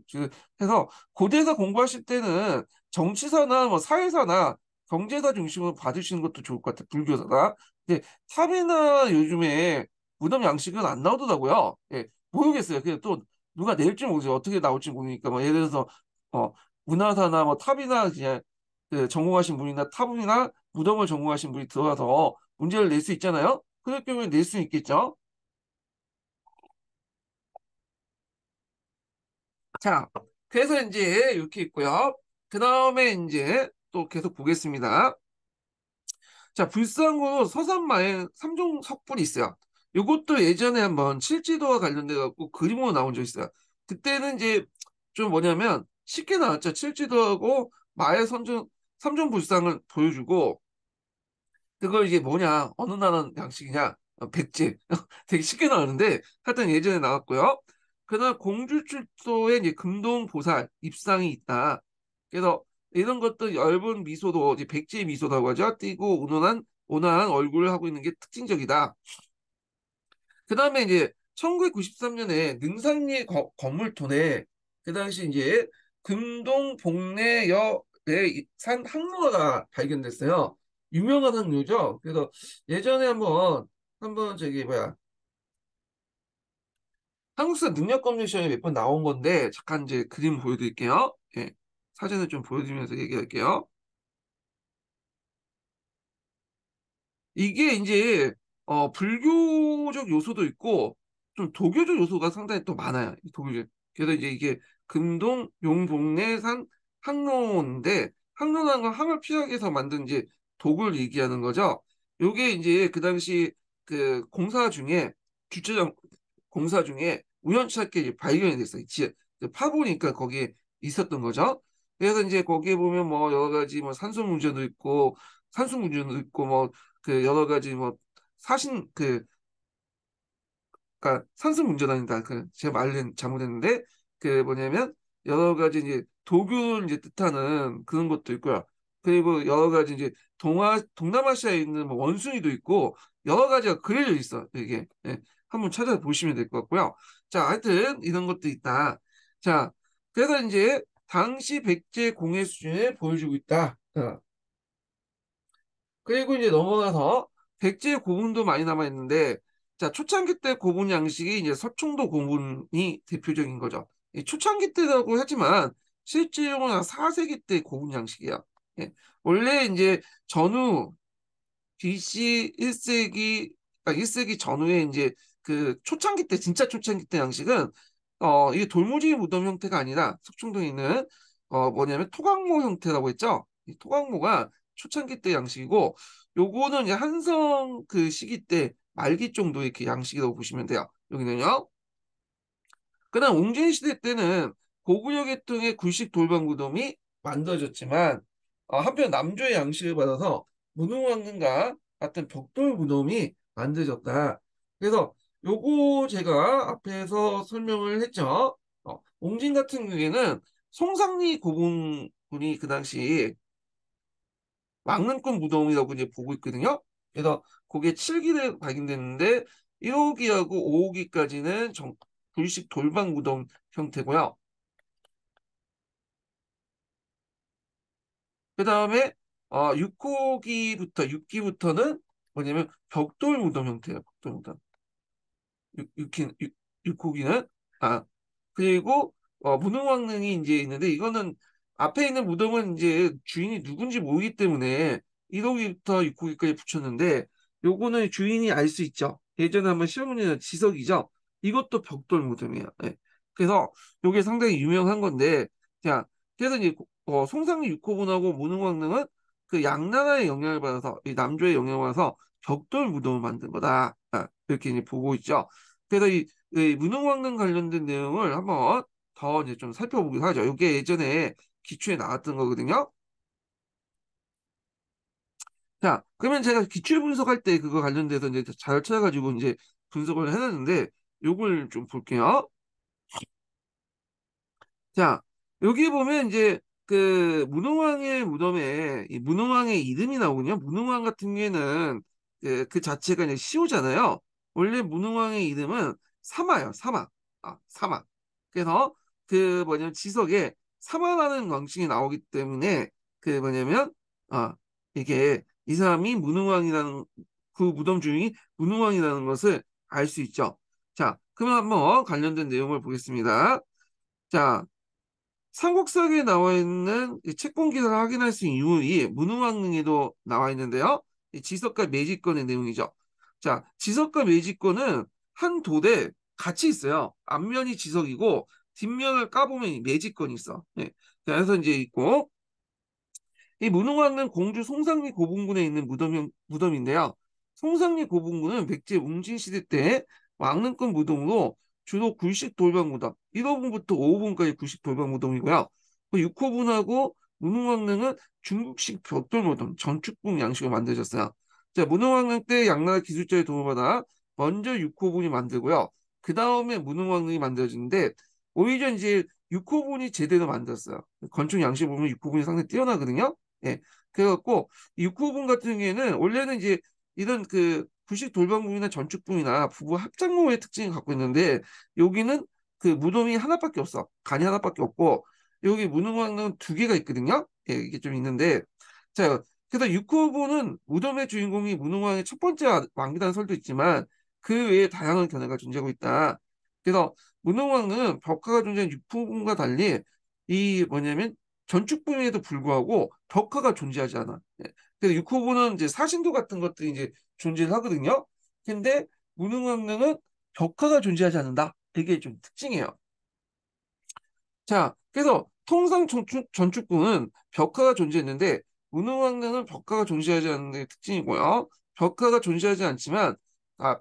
Speaker 1: 그래서 고대에서 공부하실 때는 정치사나 뭐 사회사나 경제사 중심으로 봐주시는 것도 좋을 것 같아요. 불교사가. 근데 탑이나 요즘에 무덤 양식은 안 나오더라고요. 예, 모르겠어요. 그냥 또 누가 낼지 모르겠어요. 어떻게 나올지 모르니까 뭐 예를 들어서 어, 문화사나 뭐 탑이나 그냥 그 전공하신 분이나 타분이나 무덤을 전공하신 분이 들어가서 문제를 낼 수 있잖아요. 그럴 경우에 낼 수 있겠죠. 자, 그래서 이제 이렇게 있고요. 그 다음에 이제 또 계속 보겠습니다. 자, 불상으로 서산마에 삼종 석불이 있어요. 이것도 예전에 한번 칠지도와 관련돼 갖고 그림으로 나온 적 있어요. 그때는 이제 좀 뭐냐면 쉽게 나왔죠. 칠지도하고 마의 삼종 불상을 보여주고 그걸 이게 뭐냐, 어느 나라 양식이냐, 백제. 되게 쉽게 나오는데, 하여튼 예전에 나왔고요. 그다음 공주출도에 이제 금동보살 입상이 있다. 그래서 이런 것도 엷은 미소도 이제 백제의 미소라고 하죠. 띄고 온화한 얼굴을 하고 있는 게 특징적이다. 그다음에 이제 1993년에 능산리 건물톤에 그 당시 이제 금동 복례여의 산 항로가 발견됐어요. 유명한 항로죠. 그래서 예전에 한번 저기 뭐야 한국사 능력검정 시험에 몇 번 나온 건데 잠깐 이제 그림 보여드릴게요. 예, 사진을 좀 보여드리면서 얘기할게요. 이게 이제 불교적 요소도 있고 좀 도교적 요소가 상당히 또 많아요. 이 도교적. 그래서 이제 이게 금동 용복내산 항로인데 항로라는 건 항을 피하기 위해서 만든 이제 도구를 얘기하는 거죠. 요게 이제 그 당시 그 공사 중에 주차장 공사 중에 우연찮게 이제 발견이 됐어요. 파보니까 거기에 있었던 거죠. 그래서 이제 거기에 보면 뭐 여러 가지 뭐 산소 문제도 있고 산수 문제도 있고 뭐 그 여러 가지 뭐 사신 그러니까 산수 문제단이다. 그 제가 말을 잘못했는데 그 뭐냐면 여러 가지 이제 도교를 이제 뜻하는 그런 것도 있고요. 그리고 여러 가지 이제 동남아시아에 있는 뭐 원숭이도 있고 여러 가지가 그려져 있어. 이게 예, 한번 찾아보시면 될 것 같고요. 자, 하여튼 이런 것도 있다. 자, 그래서 이제 당시 백제 공예 수준을 보여주고 있다. 그리고 이제 넘어가서 백제 고분도 많이 남아 있는데, 자, 초창기 때 고분 양식이 이제 서총도 고분이 대표적인 거죠. 이 초창기 때라고 하지만 실제로는 한 4세기 때 고분 양식이야. 예. 원래 이제 전후 BC 1세기, 아, 1세기 전후에 이제 그 초창기 때, 진짜 초창기 때 양식은, 이게 돌무지 무덤 형태가 아니라 석중동에 있는, 뭐냐면 토강모 형태라고 했죠? 이 토강모가 초창기 때 양식이고, 요거는 이제 한성 그 시기 때 말기 정도의 이렇게 양식이라고 보시면 돼요. 여기는요. 그다음 옹진 시대 때는 고구려 계통의 굴식 돌방 무덤이 만들어졌지만 한편 남조의 양식을 받아서 문흥왕릉과 같은 벽돌 무덤이 만들어졌다. 그래서 요거 제가 앞에서 설명을 했죠. 옹진 같은 경우에는 송상리 고분군이 그 당시 왕릉권 무덤이라고 이제 보고 있거든요. 그래서 그게 7기에 발견됐는데 1호기하고 5호기까지는 불식 돌방 무덤 형태고요. 그 다음에 6기부터는 뭐냐면 벽돌 무덤 형태예요. 벽돌 무덤. 6호기는 그리고 문흥왕릉이 이제 있는데 이거는 앞에 있는 무덤은 이제 주인이 누군지 모르기 때문에 1호기부터 6호기까지 붙였는데 요거는 주인이 알 수 있죠. 예전에 한번 시험 문제는 지석이죠. 이것도 벽돌 무덤이에요. 예. 그래서 요게 상당히 유명한 건데 자 그래서 이제 송상리 6호분하고 문흥왕릉은 그 양나라의 영향을 받아서 이 남조의 영향을 받아서 벽돌 무덤을 만든 거다. 이렇게 이제 보고 있죠. 그래서 이 문흥왕릉 관련된 내용을 한번 더 이제 좀 살펴보기로 하죠. 이게 예전에 기초에 나왔던 거거든요. 자, 그러면 제가 기출 분석할 때 그거 관련돼서 이제 잘 찾아가지고 이제 분석을 해놨는데 요걸 좀 볼게요. 자, 여기 보면 이제 그 문흥왕의 무덤에 이 문흥왕의 이름이 나오군요. 문흥왕 같은 경우에는 그 자체가 이제 시호잖아요. 원래 문흥왕의 이름은 사마예요. 사마. 사마. 그래서 그 뭐냐면 지석에 사마라는 왕칭이 나오기 때문에 그 뭐냐면 이게 이 사람이 문흥왕이라는 그 무덤 주인이 문흥왕이라는 것을 알 수 있죠. 자, 그럼 한번 관련된 내용을 보겠습니다. 자, 삼국사기에 나와 있는 이 책본 기사를 확인할 수 있는 유물이 문흥왕릉에도 나와 있는데요. 이 지석과 매직권의 내용이죠. 자, 지석과 매직권은 한 돌에 같이 있어요. 앞면이 지석이고 뒷면을 까보면 이 매직권이 있어. 네. 그래서 이제 있고 이 문흥왕릉 공주 송상리 고분군에 있는 무덤인데요. 송상리 고분군은 백제 웅진시대 때 왕릉권 무덤으로 주로 굴식 돌방 무덤, 1호분부터 5호분까지 굴식 돌방 무덤이고요. 6호분하고 문흥왕릉은 중국식 벽돌 무덤, 전축궁 양식으로 만들어졌어요. 자, 문흥왕릉 때 양나라 기술자의 도움을 받아 먼저 6호분이 만들고요. 그 다음에 문흥왕릉이 만들어지는데 오히려 이제 6호분이 제대로 만들었어요. 건축 양식 보면 6호분이 상당히 뛰어나거든요. 예. 그래갖고 육호분 같은 경우에는 원래는 이제 이런 그 부식 돌방궁이나 전축궁이나 부부 합작로의 특징을 갖고 있는데 여기는 그 무덤이 하나밖에 없어. 간이 하나밖에 없고 여기 문흥왕릉 두 개가 있거든요. 예, 이게 좀 있는데 자 그래서 육후부는 무덤의 주인공이 문흥왕의 첫 번째 왕이라는 설도 있지만 그 외에 다양한 견해가 존재하고 있다. 그래서 문흥왕은 벽화가 존재하는 육후부와 달리 이 뭐냐면 전축분에도 불구하고 벽화가 존재하지 않아. 예. 그래서 육후부는 이제 사신도 같은 것들이 이제 존재를 하거든요. 근데 문흥왕릉은 벽화가 존재하지 않는다. 이게 좀 특징이에요. 자, 그래서 통상 전축구는 벽화가 존재했는데 문흥왕릉은 벽화가 존재하지 않는 게 특징이고요. 벽화가 존재하지 않지만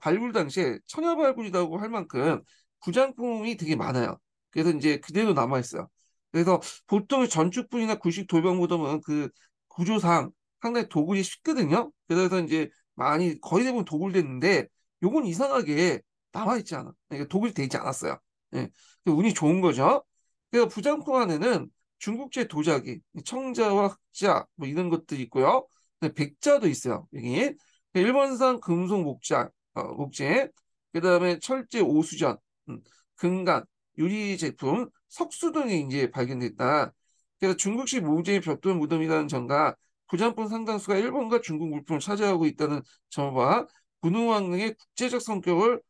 Speaker 1: 발굴 당시에 처녀 발굴이라고 할 만큼 부장품이 되게 많아요. 그래서 이제 그대로 남아 있어요. 그래서 보통 전축분이나 구식 돌병 무덤은 그 구조상 상당히 도굴이 쉽거든요. 그래서 이제 많이 거의 대부분 도굴됐는데 요건 이상하게 남아 있지 않아. 그러니까 도굴이 돼 있지 않았어요. 예. 운이 좋은 거죠. 그래서 부장품 안에는 중국제 도자기, 청자와 흑자 뭐 이런 것들이 있고요. 백자도 있어요. 여기 일본산 금속 목재, 그다음에 철제 오수전, 음, 금간, 유리 제품, 석수 등이 이제 발견됐다. 그래서 중국식 모재의 벽돌 무덤이라는 점과 부장품 상당수가 일본과 중국 물품을 차지하고 있다는 점과 문흥왕릉의 국제적 성격을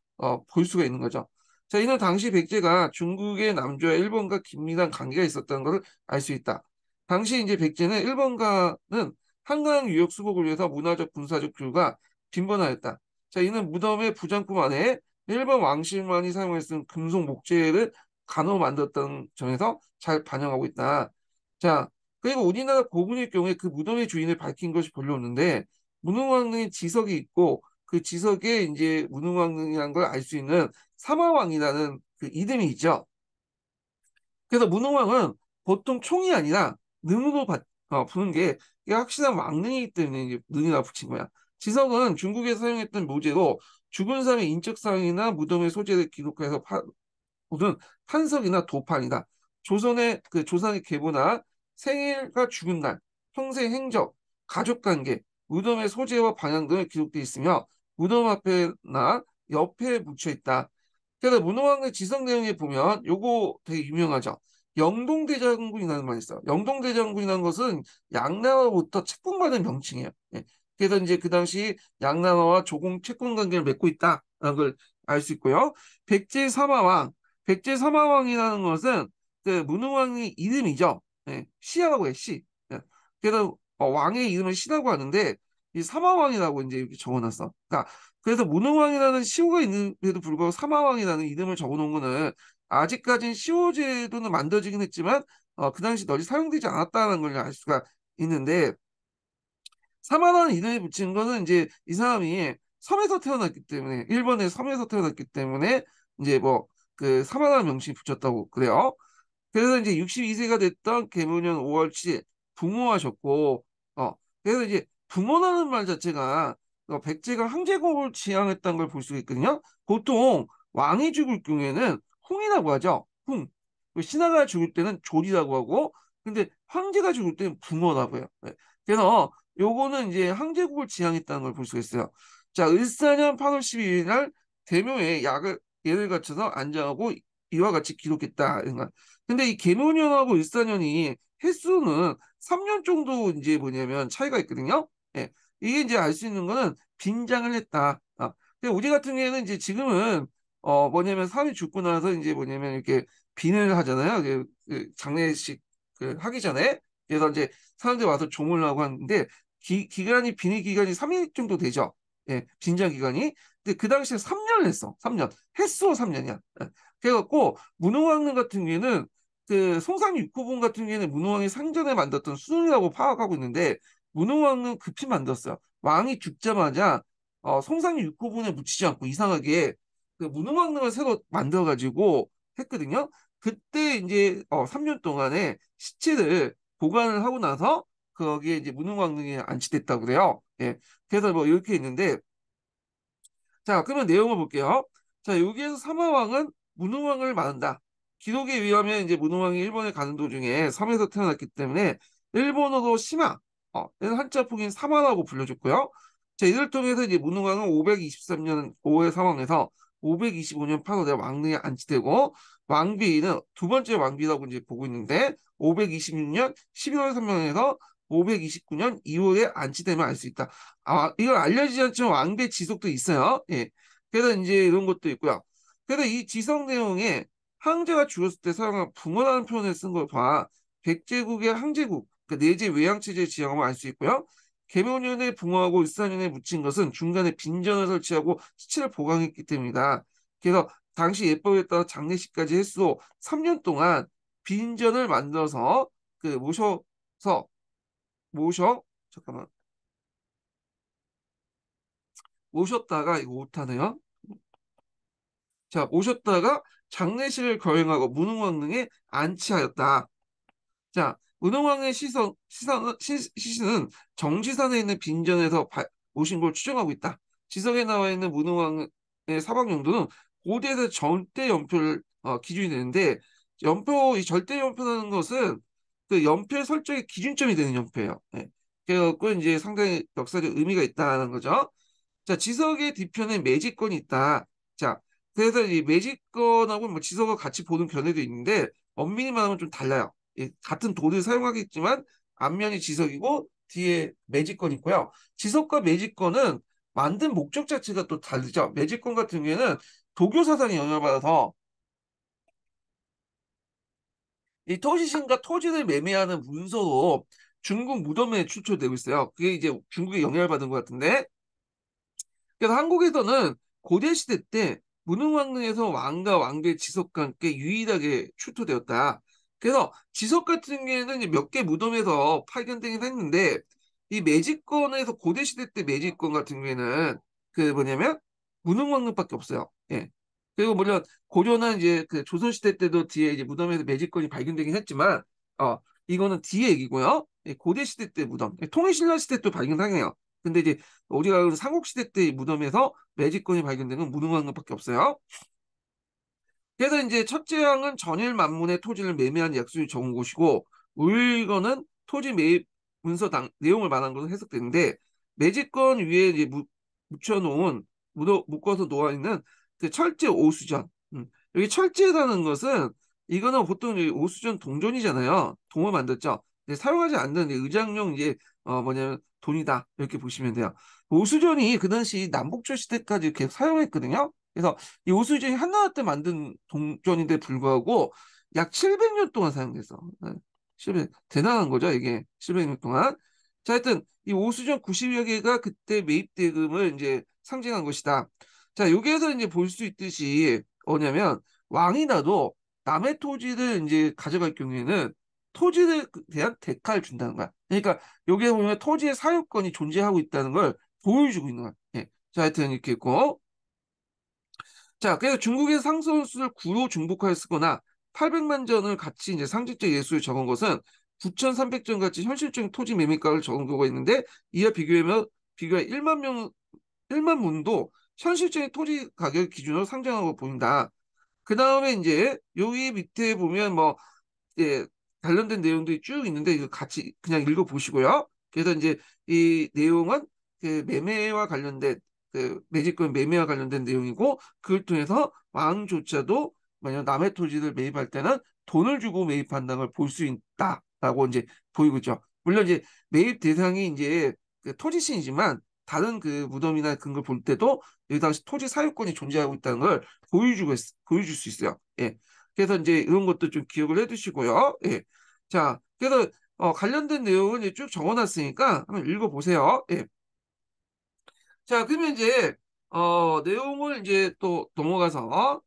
Speaker 1: 볼 수가 있는 거죠. 자, 이는 당시 백제가 중국의 남조와 일본과 긴밀한 관계가 있었다는 것을 알 수 있다. 당시 이제 백제는 일본과는 한강 유역 수복을 위해서 문화적 군사적 교류가 빈번하였다. 자, 이는 무덤의 부장품 안에 일본 왕실만이 사용했던 금속 목재를 간호 만들었다는 점에서 잘 반영하고 있다. 자, 그리고 우리나라 고분의 경우에 그 무덤의 주인을 밝힌 것이 별로 없는데 문흥왕릉의 지석이 있고 그 지석에 이제 문흥왕릉이라는 걸 알 수 있는 사마왕이라는 그 이름이 있죠. 그래서 문흥왕은 보통 총이 아니라 능으로 부는 게 이게 확실한 왕릉이기 때문에 이제 능이라 붙인 거야. 지석은 중국에서 사용했던 모재로 죽은 사람의 인적 사항이나 무덤의 소재를 기록해서 혹은 탄석이나 도판이다. 조선의 그 조상의 계보나 생일과 죽은 날, 평생 행적, 가족관계, 무덤의 소재와 방향 등을 기록되어 있으며 무덤 앞에나 옆에 묻혀 있다. 그래서 문호왕의 지성 내용에 보면 요거 되게 유명하죠. 영동대장군이라는 말이 있어요. 영동대장군이라는 것은 양나라로부터 채권받은 명칭이에요. 예. 그래서 이제 그 당시 양나라와 조공 채권 관계를 맺고 있다라는 걸 알 수 있고요. 백제사마왕, 백제사마왕이라는 것은 그 문흥왕의 이름이죠. 예. 시라고 해, 시. 예. 그래서 왕의 이름을 시라고 하는데 이 사마왕이라고 이제 이렇게 적어놨어. 그러니까 그래서 문흥왕이라는 시호가 있는데도 불구하고 사마왕이라는 이름을 적어놓은 거는 아직까지는 시호 제도는 만들어지긴 했지만 그 당시 널리 사용되지 않았다는 걸 알 수가 있는데 사마라는 이름을 붙인 거는 이제 이 사람이 섬에서 태어났기 때문에 일본의 섬에서 태어났기 때문에 이제 뭐 그 사마라는 명칭이 붙였다고 그래요. 그래서 이제 62세가 됐던 계문년 5월 7일 부모하셨고 그래서 이제 부모라는 말 자체가 백제가 항제국을 지향했다는 걸 볼 수가 있거든요. 보통 왕이 죽을 경우에는 홍이라고 하죠. 홍. 신하가 죽을 때는 조리라고 하고 근데 황제가 죽을 때는 붕어라고 해요. 네. 그래서 요거는 이제 항제국을 지향했다는 걸 볼 수가 있어요. 자, 을사년 8월 12일 날 대묘에 예를 갖춰서 안장하고 이와 같이 기록했다. 근데 이 계문년하고 을사년이 횟수는 3년 정도 이제 뭐냐면 차이가 있거든요. 예. 이게 이제 알 수 있는 거는 빈장을 했다. 근데 우리 같은 경우에는 이제 지금은 뭐냐면 사람이 죽고 나서 이제 뭐냐면 이렇게 빈을 하잖아요. 장례식 하기 전에. 그래서 이제 사람들이 와서 조문을 하고 하는데 기간이 빈의 기간이 3일 정도 되죠. 예, 빈장 기간이. 근데 그 당시에 3년을 했어. 3년. 횟수로 3년이야. 그래갖고 문흥왕릉 같은 경우에는 그 송상 육호분 같은 경우에는 문흥왕이 상전에 만들었던 수준이라고 파악하고 있는데 문흥왕은 급히 만들었어요. 왕이 죽자마자 송상 육호분에 묻히지 않고 이상하게 그 문흥왕릉을 새로 만들어가지고 했거든요. 그때 이제 3년 동안에 시체를 보관을 하고 나서 거기에 이제 문흥왕릉이 안치됐다고 그래요. 예. 그래서 뭐 이렇게 있는데 자, 그러면 내용을 볼게요. 자, 여기에서 사마왕은 문흥왕을 낳는다. 기록에 의하면 이제 문흥왕이 일본에 가는 도중에 섬에서 태어났기 때문에 일본어로 시마, 한자 풍인 사마라고 불려줬고요. 자, 이를 통해서 이제 문흥왕은 523년 5월 사망해서 525년 8월에 왕릉에 안치되고 왕비는 두 번째 왕비라고 이제 보고 있는데 526년 12월 사망해서 529년 2월에 안치됨을 알 수 있다. 이건 알려지지 않지만 왕배 지속도 있어요. 예. 그래서 이제 이런 것도 있고요. 그래서 이 지성 내용에 황제가 죽었을 때 사용한 붕어라는 표현을 쓴 걸 봐. 백제국의 항제국, 그러니까 내제 외양체제의 지형을 알 수 있고요. 계묘년에 붕어하고 을사년에 묻힌 것은 중간에 빈전을 설치하고 시체를 보강했기 때문이다. 그래서 당시 예법에 따라 장례식까지 했어 3년 동안 빈전을 만들어서 그 모셔서 모셔 잠깐만 모셨다가 이거 못하네요. 자 모셨다가 장례식을 거행하고 문흥왕릉에 안치하였다. 자, 문흥왕의 시신은 정지산에 있는 빈전에서 오신 걸 추정하고 있다. 지성에 나와 있는 문흥왕의 사방 용도는 고대에서 절대 연표를 기준이 되는데 이 절대 연표라는 것은 그 연표의 설정의 기준점이 되는 연표예요. 예. 그래갖고 이제 상당히 역사적 의미가 있다는 거죠. 자, 지석의 뒤편에 매직권이 있다. 자, 그래서 이 매직권하고 뭐 지석을 같이 보는 견해도 있는데 엄밀히 말하면 좀 달라요. 같은 돌을 사용하겠지만 앞면이 지석이고 뒤에 매직권이 있고요. 지석과 매직권은 만든 목적 자체가 또 다르죠. 매직권 같은 경우에는 도교 사상에 영향을 받아서 이 토지신과 토지를 매매하는 문서로 중국 무덤에 출토되고 있어요. 그게 이제 중국에 영향을 받은 것 같은데 그래서 한국에서는 고대 시대 때 문흥왕릉에서 왕과 왕비의 지석과 함께 유일하게 출토되었다. 그래서 지석 같은 경우에는 몇 개 무덤에서 발견되긴 했는데 이 매직권에서 고대 시대 때 매직권 같은 경우에는 그 뭐냐면 문흥왕릉밖에 없어요. 예. 그리고 물론 고려나 이제 그 조선 시대 때도 뒤에 이제 무덤에서 매직권이 발견되긴 했지만 이거는 뒤에 얘기고요. 예, 고대 시대 때 무덤, 통일신라 시대 때 발견하네요. 근데 이제 우리가 삼국시대 때 무덤에서 매직권이 발견된 건 무능왕릉밖에 없어요. 그래서 이제 첫째 항은 전일 만문의 토지를 매매한 약속이 적은 곳이고 우일거는 토지 매입 문서 내용을 말한 것으로 해석되는데 매직권 위에 이제 묻혀놓은 묶어서 놓아 있는 그 철제 오수전. 여기 철제라는 것은 이거는 보통 이 오수전 동전이잖아요. 동을 만들죠. 근데 사용하지 않는 의장용 이제 뭐냐면 돈이다 이렇게 보시면 돼요. 오수전이 그 당시 남북조 시대까지 계속 사용했거든요. 그래서 이 오수진이 한나라 때 만든 동전인데 불구하고 약 700년 동안 사용돼서 700, 대단한 거죠 이게 700년 동안. 자, 하여튼 이 오수전 90여 개가 그때 매입 대금을 이제 상징한 것이다. 자, 여기에서 이제 볼 수 있듯이 뭐냐면 왕이 나도 남의 토지를 이제 가져갈 경우에는 토지에 대한 대가를 준다는 거야. 그러니까 여기에 보면 토지의 사유권이 존재하고 있다는 걸 보여주고 있는 거야. 예. 자, 하여튼 이렇게 있고. 자, 그래서 중국의 상선수를 구로 중복하였거나 800만 전을 같이 이제 상징적 예수를 적은 것은 9,300전 같이 현실적인 토지 매매가를 적은 경우가 있는데 이와 비교해 1만 문도 현실적인 토지 가격 기준으로 상정하고 보인다. 그 다음에 이제 여기 밑에 보면 뭐 예, 관련된 내용들이 쭉 있는데 이거 같이 그냥 읽어보시고요. 그래서 이제 이 내용은 그 매매와 관련된 그 매집권 매매와 관련된 내용이고 그걸 통해서 왕조차도 만약 남의 토지를 매입할 때는 돈을 주고 매입한다는 걸 볼 수 있다라고 이제 보이고 있죠. 물론 이제 매입 대상이 이제 그 토지신이지만 다른 그 무덤이나 그런 걸 볼 때도 여기 당시 토지 사유권이 존재하고 있다는 걸 보여줄 수 있어요. 예. 그래서 이제 이런 것도 좀 기억을 해두시고요. 예. 자, 그래서 관련된 내용은 이제 쭉 적어놨으니까 한번 읽어보세요. 예. 자, 그러면 이제 내용을 이제 또 넘어가서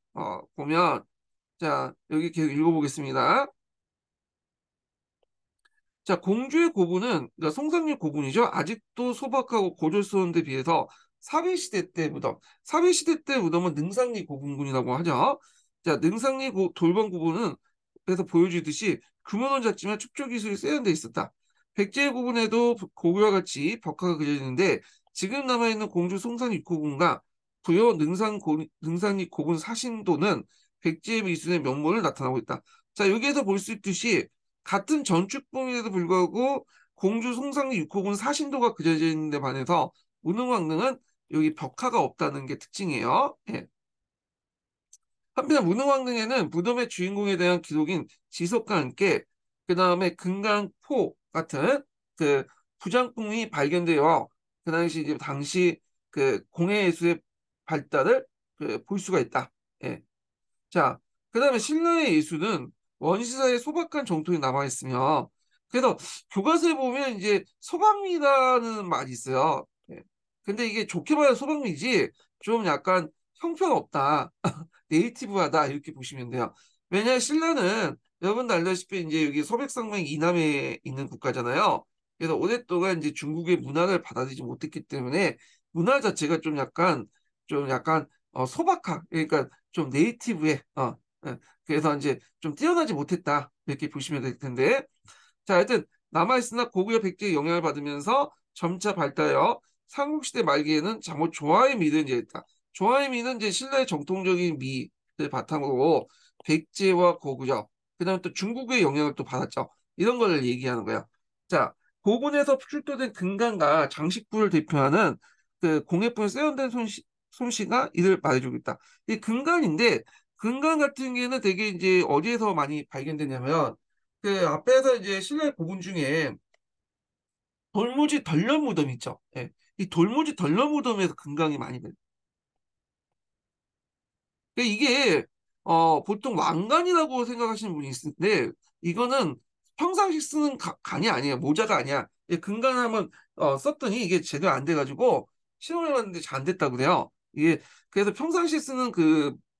Speaker 1: 보면 자, 여기 계속 읽어보겠습니다. 자, 공주의 고분은 그러니까 송상류 고분이죠. 아직도 소박하고 고졸스러운 데 비해서 사회시대 때 무덤, 사회시대 때 무덤은 능상리 고분군이라고 하죠. 자, 능상리 돌번 고분은 그래서 보여주듯이 규모는 작지만 축조 기술이 세련돼 있었다. 백제의 고분에도 고구와 같이 벽화가 그려져 있는데 지금 남아있는 공주 송상리 고분과 부여 능상리 고분 사신도는 백제의 미술의 면모를 나타나고 있다. 자, 여기에서 볼 수 있듯이 같은 전축봉인에도 불구하고 공주 송상리 6호군 사신도가 그려져 있는데 반해서 문흥왕릉은 여기 벽화가 없다는 게 특징이에요. 예. 한편 문흥왕릉에는 무덤의 주인공에 대한 기록인 지석과 함께 그 다음에 금강포 같은 그 부장품이 발견되어 그 당시 이제 그 공예 예술의 발달을 볼 수가 있다. 예. 자, 그다음에 신라의 예술은 원시사의 소박한 정통이 남아 있으며 그래서 교과서에 보면 이제 소박미라는 말이 있어요. 예. 근데 이게 좋게 봐야 소박미지 좀 약간 형편없다. 네이티브하다 이렇게 보시면 돼요. 왜냐하면 신라는 여러분도 알다시피 이제 여기 소백상명 이남에 있는 국가잖아요. 그래서 오랫동안 이제 중국의 문화를 받아들이지 못했기 때문에 문화 자체가 좀 약간 소박한 그러니까 좀 네이티브해. 예. 그래서 이제 좀 뛰어나지 못했다 이렇게 보시면 될 텐데 자, 하여튼 남아있으나 고구려 백제의 영향을 받으면서 점차 발달하여 삼국시대 말기에는 장모 조화의 미를 이제 했다. 조화의 미는 이제 신라의 정통적인 미를 바탕으로 백제와 고구려, 그다음에 또 중국의 영향을 또 받았죠. 이런 거를 얘기하는 거야. 자, 고군에서 출토된 금강과 장식부를 대표하는 그 공예품 세련된 솜씨가 이를 말해주고 있다. 이 금강인데 금강 같은 경우에는 되게 이제 어디에서 많이 발견되냐면 그 앞에서 이제 신라의 고분 중에 돌무지 덜련 무덤 있죠. 예. 이 돌무지 덜련 무덤에서 금강이 많이 돼요. 그러니까 이게 보통 왕관이라고 생각하시는 분이 있는데 이거는 평상시 쓰는 간이 아니에요. 모자가 아니야. 예, 금관 한번 썼더니 이게 제대로 안 돼가지고 실험해봤는데 잘 안 됐다고 그래요. 이게 그래서 평상시 쓰는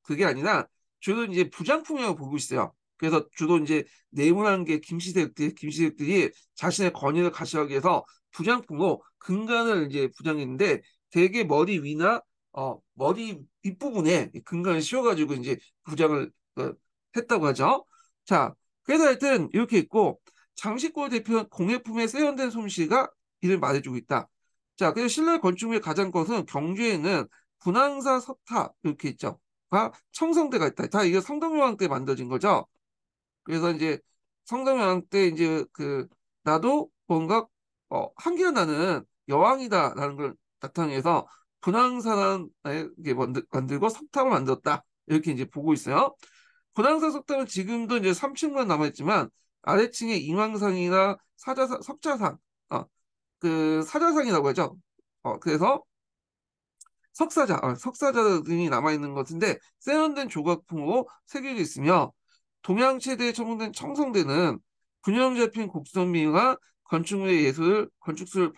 Speaker 1: 그게 아니라 주로 이제 부장품이라고 보고 있어요. 그래서 주로 이제 내문한계 김씨들이 자신의 권위를 가시하기 위해서 부장품으로 금관을 이제 부장했는데 대개 머리 위나 머리 윗부분에 금강을 씌워가지고 이제 부장을 했다고 하죠. 자, 그래서 하여튼 이렇게 있고 장식고 대표 공예품의 세련된 솜씨가 이를 말해주고 있다. 자, 그래서 신라 건축물의 가장 것은 경주에는 분황사 석탑 이렇게 있죠. 가 청성대가 있다. 다 이게 성덕여왕 때 만들어진 거죠. 그래서 이제 성덕여왕 때 이제 나도 뭔가 한계가 나는 여왕이다라는 걸 나타내서 분황사라게 만들고 석탑을 만들었다. 이렇게 이제 보고 있어요. 분황사 석탑은 지금도 이제 3층만 남아있지만 아래층에 인왕상이나 석자상, 그 사자상이라고 하죠. 그래서 석사자 등이 남아있는 것인데 세련된 조각품으로 새겨져 있으며 동양 최대의 청동된 청성대는 균형 잡힌 곡선미와 건축물의 건축술을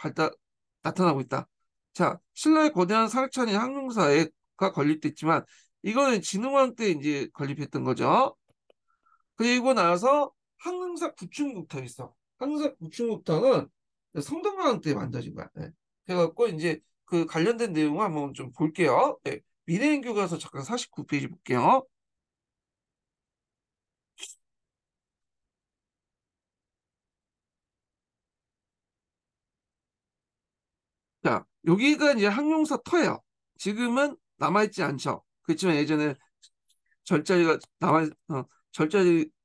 Speaker 1: 나타나고 있다. 자, 신라의 거대한 사력찬이 항공사가 건립됐지만 이거는 진흥왕 때 이제 건립했던 거죠. 그리고 나서 항공사 구축목탑이 있어. 항공사 구축목탑은 성덕여왕 때 만들어진 거야. 네. 그래갖고 이제 그 관련된 내용을 한번 좀 볼게요. 네. 미래인 교과서 잠깐 49페이지 볼게요. 자, 여기가 이제 항용사 터예요. 지금은 남아있지 않죠. 그렇지만 예전에 절자리가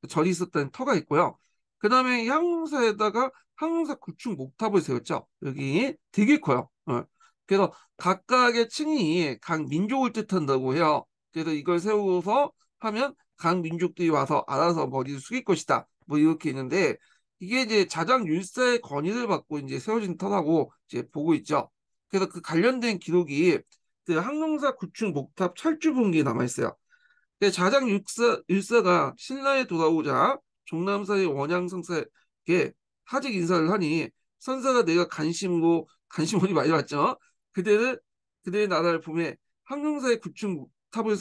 Speaker 1: 절이 있었던 터가 있고요. 그 다음에 항공사에다가 항공사 구축 목탑을 세웠죠. 여기 되게 커요. 그래서 각각의 층이 각 민족을 뜻한다고 해요. 그래서 이걸 세우고서 하면 각 민족들이 와서 알아서 머리를 숙일 것이다. 뭐 이렇게 있는데 이게 이제 자장 율사의 건의를 받고 이제 세워진 터라고 이제 보고 있죠. 그래서 그 관련된 기록이 그 항공사 구축 목탑 철주 분기에 남아 있어요. 자장 율사가 신라에 돌아오자 종남사의 원양성사에게 하직 인사를 하니 선사가 내가 관심원이 많이 왔죠. 그대를 그대의 나라를 보매 항공사의 구축 탑을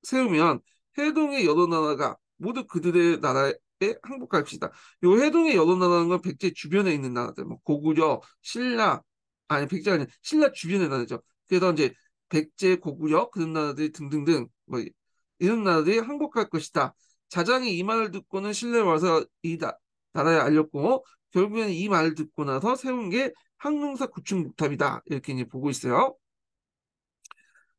Speaker 1: 세우면 해동의 여러 나라가 모두 그들의 나라에 항복할 것이다. 요 해동의 여러 나라는 건 백제 주변에 있는 나라들, 뭐 고구려, 신라, 아니 백제가 아니 신라 주변의 나라죠. 그래서 이제 백제, 고구려 그런 나라들 등등등 뭐 이런 나라들이 항복할 것이다. 자장이 이 말을 듣고는 신라에 와서 나라에 알렸고 결국에는 이 말을 듣고 나서 세운 게 항농사 구축목탑이다. 이렇게 이제 보고 있어요.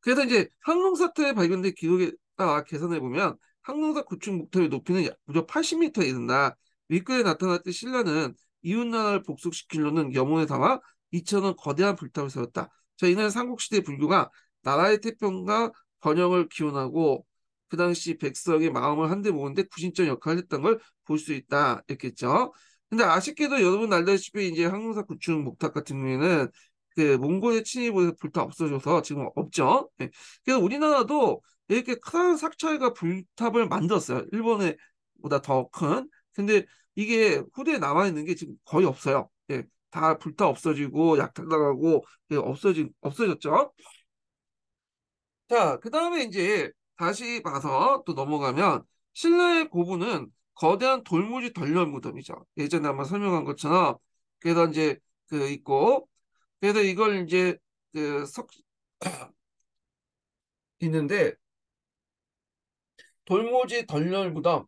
Speaker 1: 그래서 이제 항농사태에 발견된 기록에 따라 계산해 보면 항농사 구축목탑의 높이는 무려 80m에 이른다. 윗글에 나타났듯 신라는 이웃나라를 복속시키려는 염원에 담아 이처럼 거대한 불탑을 세웠다. 자, 이날 삼국시대 불교가 나라의 태평과 번영을 기원하고 그 당시 백성의 마음을 한데 모으는데 구심점 역할을 했던 걸 볼 수 있다. 이렇게 했죠. 근데 아쉽게도 여러분 알다시피 이제 항공사 구축 목탑 같은 경우에는 그 몽골의 침입으로 불타 없어져서 지금 없죠. 예. 그래서 우리나라도 이렇게 큰 사찰과 불탑을 만들었어요. 일본의 보다 더 큰. 근데 이게 후대에 남아있는 게 지금 거의 없어요. 예. 다 불타 없어지고 약탈당하고 예, 없어졌죠. 자, 그 다음에 이제 다시 봐서 또 넘어가면 신라의 고분은 거대한 돌무지 덜련 무덤이죠. 예전에 한번 설명한 것처럼 그래서 이제 그 있고 그래서 이걸 이제 그 있는데 돌무지 덜련 무덤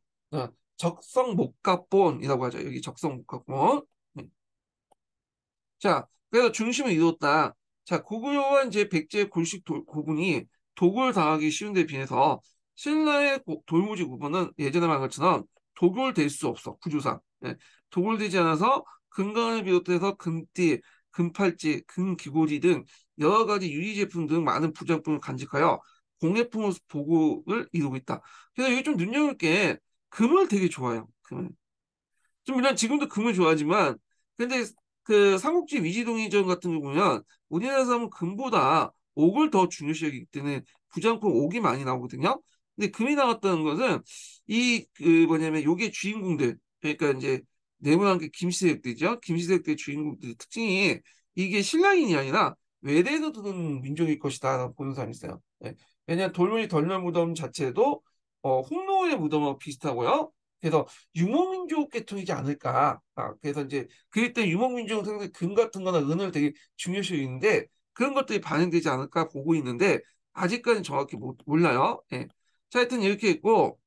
Speaker 1: 적성목갑본이라고 하죠. 여기 적성목갑본. 자, 그래서 중심을 이뤘다. 자, 고구려와 이제 백제 골식 고군이 도굴 당하기 쉬운 데 비해서 신라의 돌무지 구분은 예전에 말한 것처럼 도굴될 수 없어, 구조상. 예, 도굴되지 않아서 금강을 비롯해서 금띠, 금팔찌, 금기고리 등 여러 가지 유리 제품 등 많은 부작품을 간직하여 공예품으로 보급을 이루고 있다. 그래서 여기 좀 눈여볼 게 금을 되게 좋아해요. 금을. 좀 물론 지금도 금을 좋아하지만 근데 그 삼국지 위지동의전 같은 거 보면 우리나라 사람은 금보다 옥을 더 중요시 여기기 때문에 부장품 옥이 많이 나오거든요. 근데 금이 나왔다는 것은 이 그 뭐냐면 요게 주인공들 그러니까 이제 네모난 게 김시대학들이죠. 김시대학들의 주인공들의 특징이 이게 신라인이 아니라 외대에서 드는 민족일 것이다라고 보는 사람이 있어요. 예. 왜냐하면 돌무지 덜널 무덤 자체도 홍로의 무덤하고 비슷하고요. 그래서 유목민족 계통이지 않을까. 그래서 이제 그럴 때 유목민족은 상당히 금 같은 거나 은을 되게 중요시 여기는데 그런 것들이 반영되지 않을까 보고 있는데 아직까지는 정확히 몰라요. 예. 자, 하여튼 이렇게 있고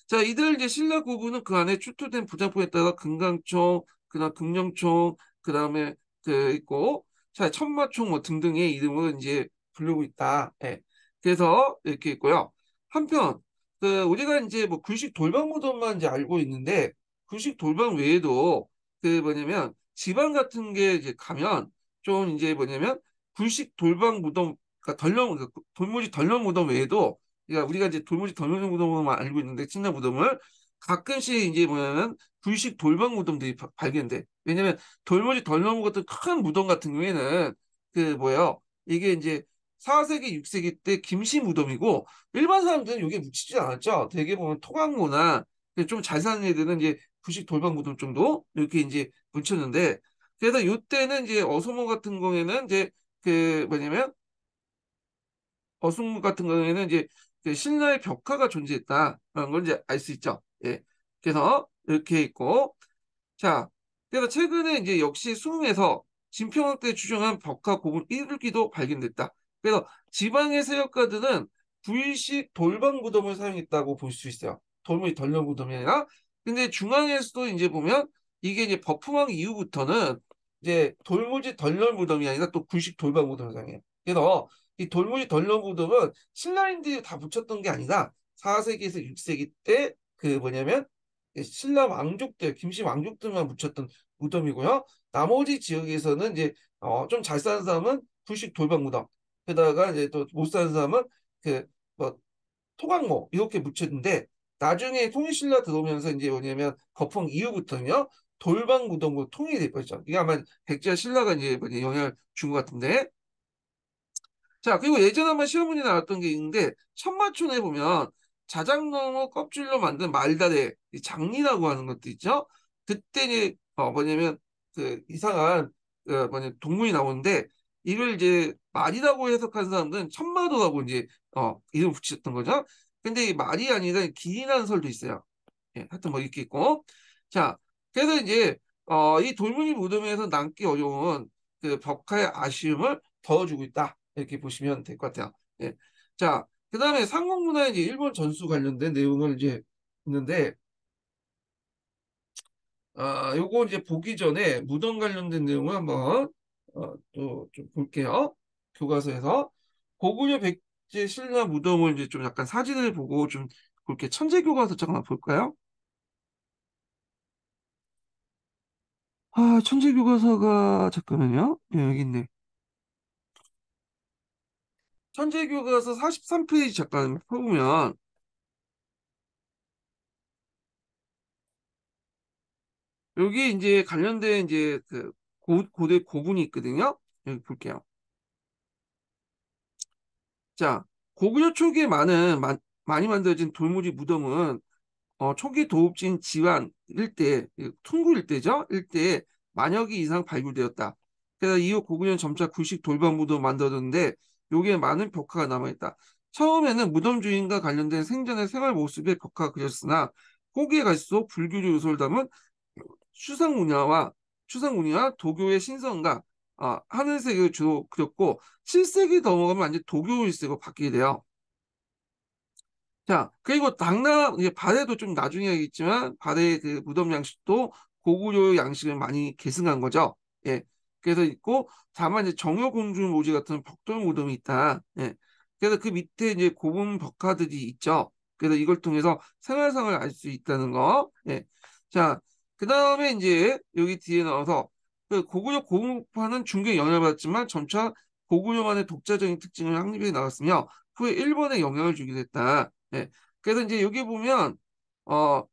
Speaker 1: 자, 이들 이제 신라 고구는 그 안에 출토된 부장품에 따라 금강총, 그다음 금령총, 그다음에 그 있고 자, 천마총 뭐 등등의 이름으로 이제 부르고 있다. 예. 그래서 이렇게 있고요. 한편 그 우리가 이제 뭐 굴식 돌방 무덤만 이제 알고 있는데 굴식 돌방 외에도 그 뭐냐면 지방 같은 게 이제 가면 좀 이제 뭐냐면 굴식 돌방 무덤 그러니까 돌무지 덜렁 무덤 외에도 그러니까 우리가 이제 돌무지 덜렁 무덤으로만 알고 있는데 친나 무덤을 가끔씩 이제 뭐냐면 불식 돌방 무덤들이 발견돼. 왜냐면 돌무지 덜렁 같은 큰 무덤 같은 경우에는 그 뭐예요? 이게 이제 4세기, 6세기 때 김씨 무덤이고 일반 사람들은 이게 묻히지 않았죠. 대개 보면 토강모나 좀 잘 사는 애들은 이제 불식 돌방 무덤 정도 이렇게 이제 묻혔는데 그래서 이때는 이제 어소모 같은 경우에는 이제 그 뭐냐면 어순 같은 경우에는 이제 그 신라의 벽화가 존재했다라는 걸 이제 알 수 있죠. 예. 그래서 이렇게 있고 자, 그래서 최근에 이제 역시 수흥에서 진평학 때 추정한 벽화 고분 일기도 발견됐다. 그래서 지방의 세력가들은 구일식 돌방 무덤을 사용했다고 볼 수 있어요. 돌무이 덜렁 무덤이 아니라. 근데 중앙에서도 이제 보면 이게 이제 버프망 이후부터는 이제 돌무지 덜렁 무덤이 아니라 또 구식 돌방 무덤을 사용해요. 그래서 이 돌무지 덜렁 무덤은 신라인들이 다 붙였던 게 아니라 4세기에서 6세기 때 그 뭐냐면 신라 왕족들, 김씨 왕족들만 묻혔던 무덤이고요. 나머지 지역에서는 이제 좀 잘 사는 사람은 불식 돌방 무덤, 게다가 이제 또 못 사는 사람은 그 뭐 토광모 이렇게 묻혔는데 나중에 통일신라 들어오면서 이제 뭐냐면 거풍 이후부터는요 돌방 무덤으로 통일이 될 거죠. 이게 아마 백제 신라가 이제 영향을 준 것 같은데 자, 그리고 예전에 한번 시험 문제 나왔던 게 있는데, 천마촌에 보면 자작나무 껍질로 만든 말다래, 이 장리라고 하는 것도 있죠? 그때 이제, 뭐냐면, 그 이상한, 동물이 나오는데, 이걸 이제 말이라고 해석한 사람들은 천마도라고 이제, 이름 붙였던 거죠? 근데 이 말이 아니라 길이라는 설도 있어요. 예, 하여튼 뭐 이렇게 있고. 자, 그래서 이제, 이 돌멩이 무덤에서 남기 어려운 그 벽화의 아쉬움을 덜어주고 있다. 이렇게 보시면 될 것 같아요. 예. 자, 그 다음에 상공문화에 이제 일본 전수 관련된 내용을 이제 있는데, 요거 이제 보기 전에 무덤 관련된 내용을 한번, 또 좀 볼게요. 교과서에서. 고구려 백제 신라 무덤을 이제 좀 약간 사진을 보고 좀 그렇게 천재 교과서 잠깐만 볼까요? 천재 교과서가, 잠깐만요. 예, 여기 있네. 천재 교과서 43페이지 잠깐 펴보면, 여기 이제 관련된 이제 그 고대 고분이 있거든요. 여기 볼게요. 자, 고구려 초기에 많이 만들어진 돌무지 무덤은 초기 도읍진 지환 일대, 퉁구 일대죠. 일대에 만여 개 이상 발굴되었다. 그래서 이후 고구려는 점차 구식 돌반 무덤을 만들었는데 여기에 많은 벽화가 남아있다. 처음에는 무덤 주인과 관련된 생전의 생활 모습의 벽화가 그렸으나 후기에 갈수록 불교적 요소를 담은 추상 문화와 도교의 신성과 하늘색을 주로 그렸고 7세기 넘어가면 완전 도교 일색으로 바뀌게 돼요. 자, 그리고 이제 발해도 좀 나중에 하겠지만, 발해 그 무덤 양식도 고구려 양식을 많이 계승한 거죠. 예. 그래서 있고, 다만 이제 정여공주 모지 같은 벽돌 무덤이 있다. 예. 그래서 그 밑에 이제 고분 벽화들이 있죠. 그래서 이걸 통해서 생활상을 알 수 있다는 거. 예. 자, 그 다음에 이제 여기 뒤에 나와서 그 고구려 고분파는 중국에 영향을 받았지만 점차 고구려만의 독자적인 특징을 확립해 나갔으며 후에 일본에 영향을 주게 됐다. 예. 그래서 이제 여기 보면 어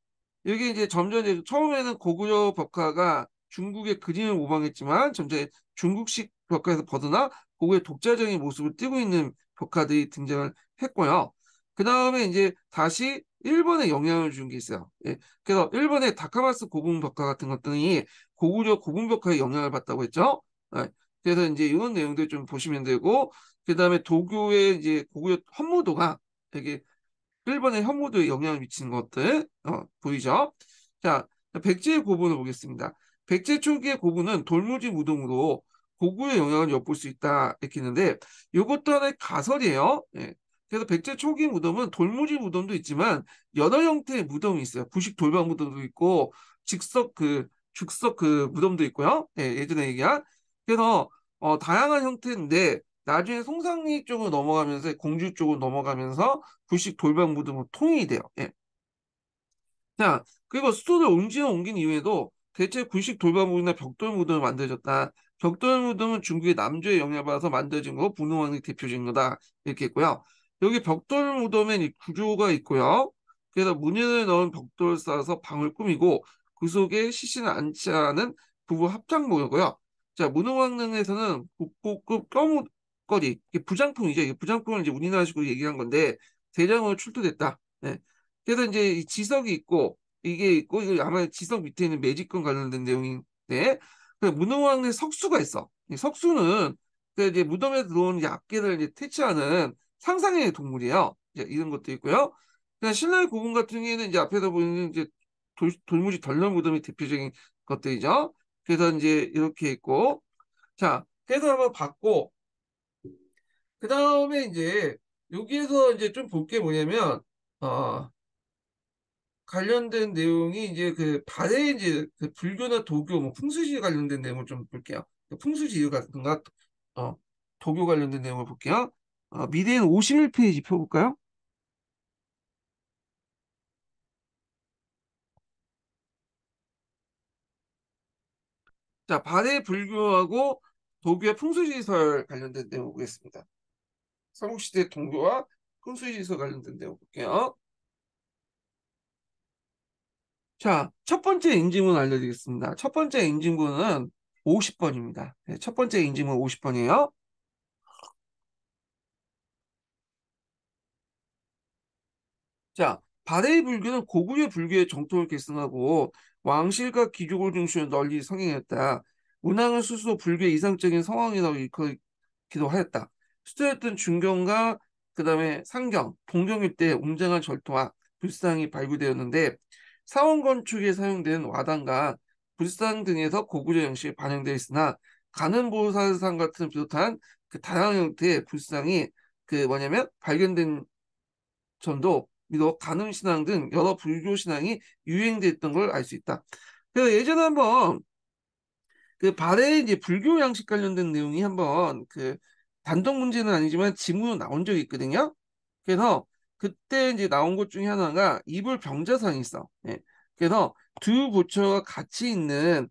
Speaker 1: 여기 이제 점점 이제 처음에는 고구려 벽화가 중국의 그림을 모방했지만 점점 중국식 벽화에서 벗어나 고구려의 독자적인 모습을 띠고 있는 벽화들이 등장을 했고요. 그 다음에 이제 다시 일본에 영향을 준 게 있어요. 예. 그래서 일본의 다카마스 고분 벽화 같은 것들이 고구려 고분 벽화에 영향을 받다고 했죠. 예. 그래서 이제 이런 내용들 좀 보시면 되고, 그 다음에 도교의 이제 고구려 헌무도가 되게 일본의 현무도에 영향을 미치는 것들 보이죠? 자, 백제의 고분을 보겠습니다. 백제 초기의 고분은 돌무지 무덤으로 고구려의 영향을 엿볼 수 있다 이렇게 했는데 이것도 하나의 가설이에요. 예. 그래서 백제 초기 무덤은 돌무지 무덤도 있지만 여러 형태의 무덤이 있어요. 부식 돌방 무덤도 있고 죽석 그 무덤도 있고요. 예, 예전에 얘기한. 그래서 다양한 형태인데 나중에 송상리 쪽으로 넘어가면서 공주 쪽으로 넘어가면서 불식 돌발 무덤으로 통일이 돼요. 예. 자, 그리고 수도를 옮긴 이후에도 대체 굴식 돌발 무덤이나 벽돌 무덤을 만들어졌다. 벽돌 무덤은 중국의 남조의 영향을 받아서 만들어진 거고 분홍왕이 대표적인 거다. 이렇게 했고요. 여기 벽돌 무덤에 구조가 있고요. 그래서 문연을 넣은 벽돌을 쌓아서 방을 꾸미고 그 속에 시신을 안치하는 부부 합장모이고요. 자, 문흥왕릉에서는 국보급 뼈목걸이, 이게 부장품이죠. 이게 부장품을 이제 우리나라식으로 얘기한 건데 대량으로 출토됐다. 네. 그래서 이제 이 지석이 있고 이게 있고 이거 아마 지석 밑에 있는 매직권 관련된 내용인데 그 문흥왕릉에 석수가 있어. 이 석수는 그 이제 무덤에 들어온 이제 악기를 이제 퇴치하는 상상의 동물이에요. 이제 이런 것도 있고요. 그냥 신라의 고분 같은 경우에는 이제 앞에서 보이는 이제 돌무지 덜런 무덤이 대표적인 것들이죠. 그래서 이제 이렇게 있고 자 그래서 한번 봤고 그 다음에 이제 여기에서 이제 좀 볼 게 뭐냐면 어 관련된 내용이 이제 그 발해 이제 그 불교나 도교 뭐 풍수지 관련된 내용을 좀 볼게요. 그 풍수지 같은가 어 도교 관련된 내용을 볼게요. 미래엔 51페이지 펴볼까요? 자, 발해 불교하고 도교의 풍수지설 관련된 내용 보겠습니다. 삼국시대 동교와 풍수지설 관련된 내용 볼게요. 자, 첫 번째 인증문 알려드리겠습니다. 첫 번째 인증문은 50번입니다. 첫 번째 인증문 50번이에요. 자, 바레이 불교는 고구려 불교의 정통을 계승하고 왕실과 귀족을 중심으로 널리 성행했다. 문왕은 스스로 불교의 이상적인 성황이라고 일컬기도 하였다. 수도였던 중경과 그다음에 상경, 동경 일대 웅장한 절토와 불상이 발굴되었는데 사원 건축에 사용된 와단과 불상 등에서 고구려 형식이 반영되어 있으나 가는보살상 같은 비롯한 그 다양한 형태의 불상이 그 뭐냐면 발견된 전도, 미도, 가늠신앙 등 여러 불교 신앙이 유행됐던 걸 알 수 있다. 그래서 예전에 한번 그 발해 이제 불교 양식 관련된 내용이 한번 그 단독 문제는 아니지만 지문으로 나온 적이 있거든요. 그래서 그때 이제 나온 것 중에 하나가 이불 병자상이 있어. 예. 그래서 두 부처가 같이 있는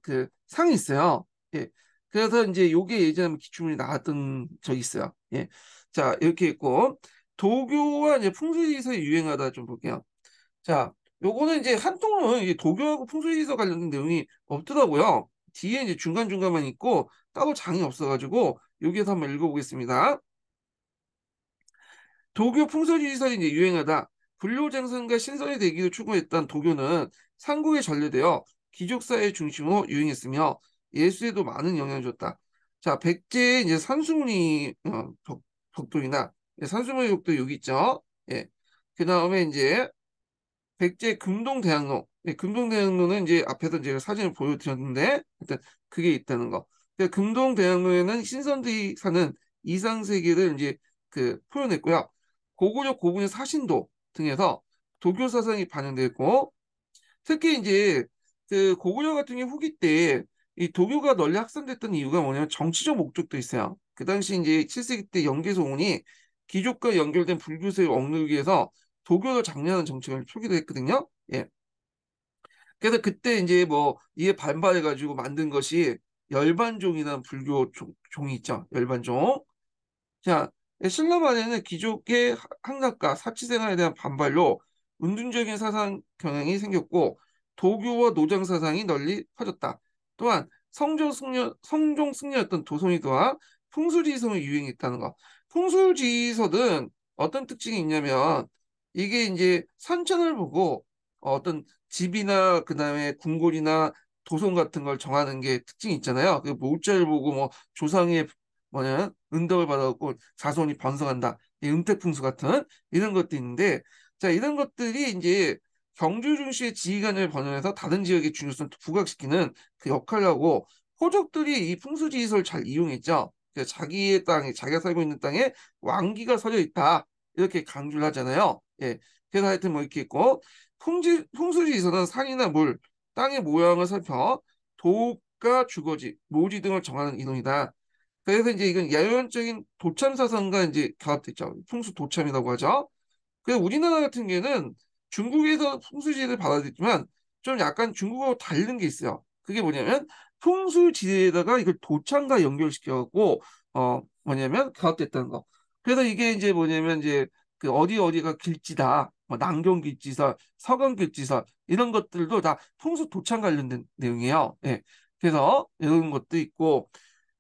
Speaker 1: 그 상이 있어요. 예. 그래서 이제 요게 예전에 한번 기출문이 나왔던 적이 있어요. 예. 자, 이렇게 있고 도교와 이제 풍수지서 유행하다 좀 볼게요. 자, 요거는 이제 한통은 이제 도교하고 풍수지리서 관련된 내용이 없더라고요. 뒤에 이제 중간중간만 있고 따로 장이 없어가지고 여기에서 한번 읽어보겠습니다. 도교 풍수지리설이 이제 유행하다 불교장선과 신선의 대기를 추구했던 도교는 삼국에 전래되어 귀족사회 중심으로 유행했으며 예술에도 많은 영향을 줬다. 자, 백제의 이제 산수무니 벽돌이나 산수무니 벽돌 여기 있죠. 예. 그 다음에 이제 백제 금동대학로. 네, 금동대학로는 이제 앞에서 제가 사진을 보여드렸는데, 일단 그게 있다는 거. 그러니까 금동대학로에는 신선들이 사는 이상세계를 이제 그 표현했고요. 고구려 고분의 사신도 등에서 도교 사상이 반영되어 있고, 특히 이제 그 고구려 같은 경우 후기 때 이 도교가 널리 확산됐던 이유가 뭐냐면 정치적 목적도 있어요. 그 당시 이제 7세기 때 영계소원이 귀족과 연결된 불교세를 억누르기 위해서 도교를 장려하는 정책을 표기도 했거든요. 예. 그래서 그때 이제 뭐 이에 반발해가지고 만든 것이 열반종이라는 불교 종이 있죠. 열반종. 자, 신라반에는 귀족의 한각과 사치생활에 대한 반발로 운동적인 사상 경향이 생겼고 도교와 노장 사상이 널리 퍼졌다. 또한 성종 승려였던 도성이도와 풍수지성이 유행했다는 거. 풍수지설은 어떤 특징이 있냐면 이게 이제 산천을 보고 어떤 집이나 그다음에 궁궐이나 도성 같은 걸 정하는 게 특징이 있잖아요. 그 모자를 보고 뭐 조상의 뭐냐 은덕을 받아갖고 자손이 번성한다. 이 은택풍수 같은 이런 것도 있는데 자 이런 것들이 이제 경주 중시의 지휘관을 번영해서 다른 지역의 중요성을 부각시키는 그 역할을 하고 호족들이 이 풍수지휘소를 잘 이용했죠. 그래서 자기의 땅에 자기가 살고 있는 땅에 왕기가 서려 있다 이렇게 강조를 하잖아요. 예. 그래서 하여튼 뭐 이렇게 있고 풍수지휘소는 산이나 물, 땅의 모양을 살펴 도가 주거지, 묘지 등을 정하는 이론이다. 그래서 이제 이건 야연적인 도참 사상과 이제 결합됐죠. 풍수 도참이라고 하죠. 그래서 우리나라 같은 경우에는 중국에서 풍수지리를 받아들였지만 좀 약간 중국하고 다른 게 있어요. 그게 뭐냐면 풍수지리에다가 이걸 도참과 연결시켜갖고 뭐냐면 결합됐다는 거. 그래서 이게 이제 뭐냐면 이제 그 어디가 길지다. 뭐 남경길지설, 서강길지설 이런 것들도 다 풍수 도참 관련된 내용이에요. 예. 그래서 이런 것도 있고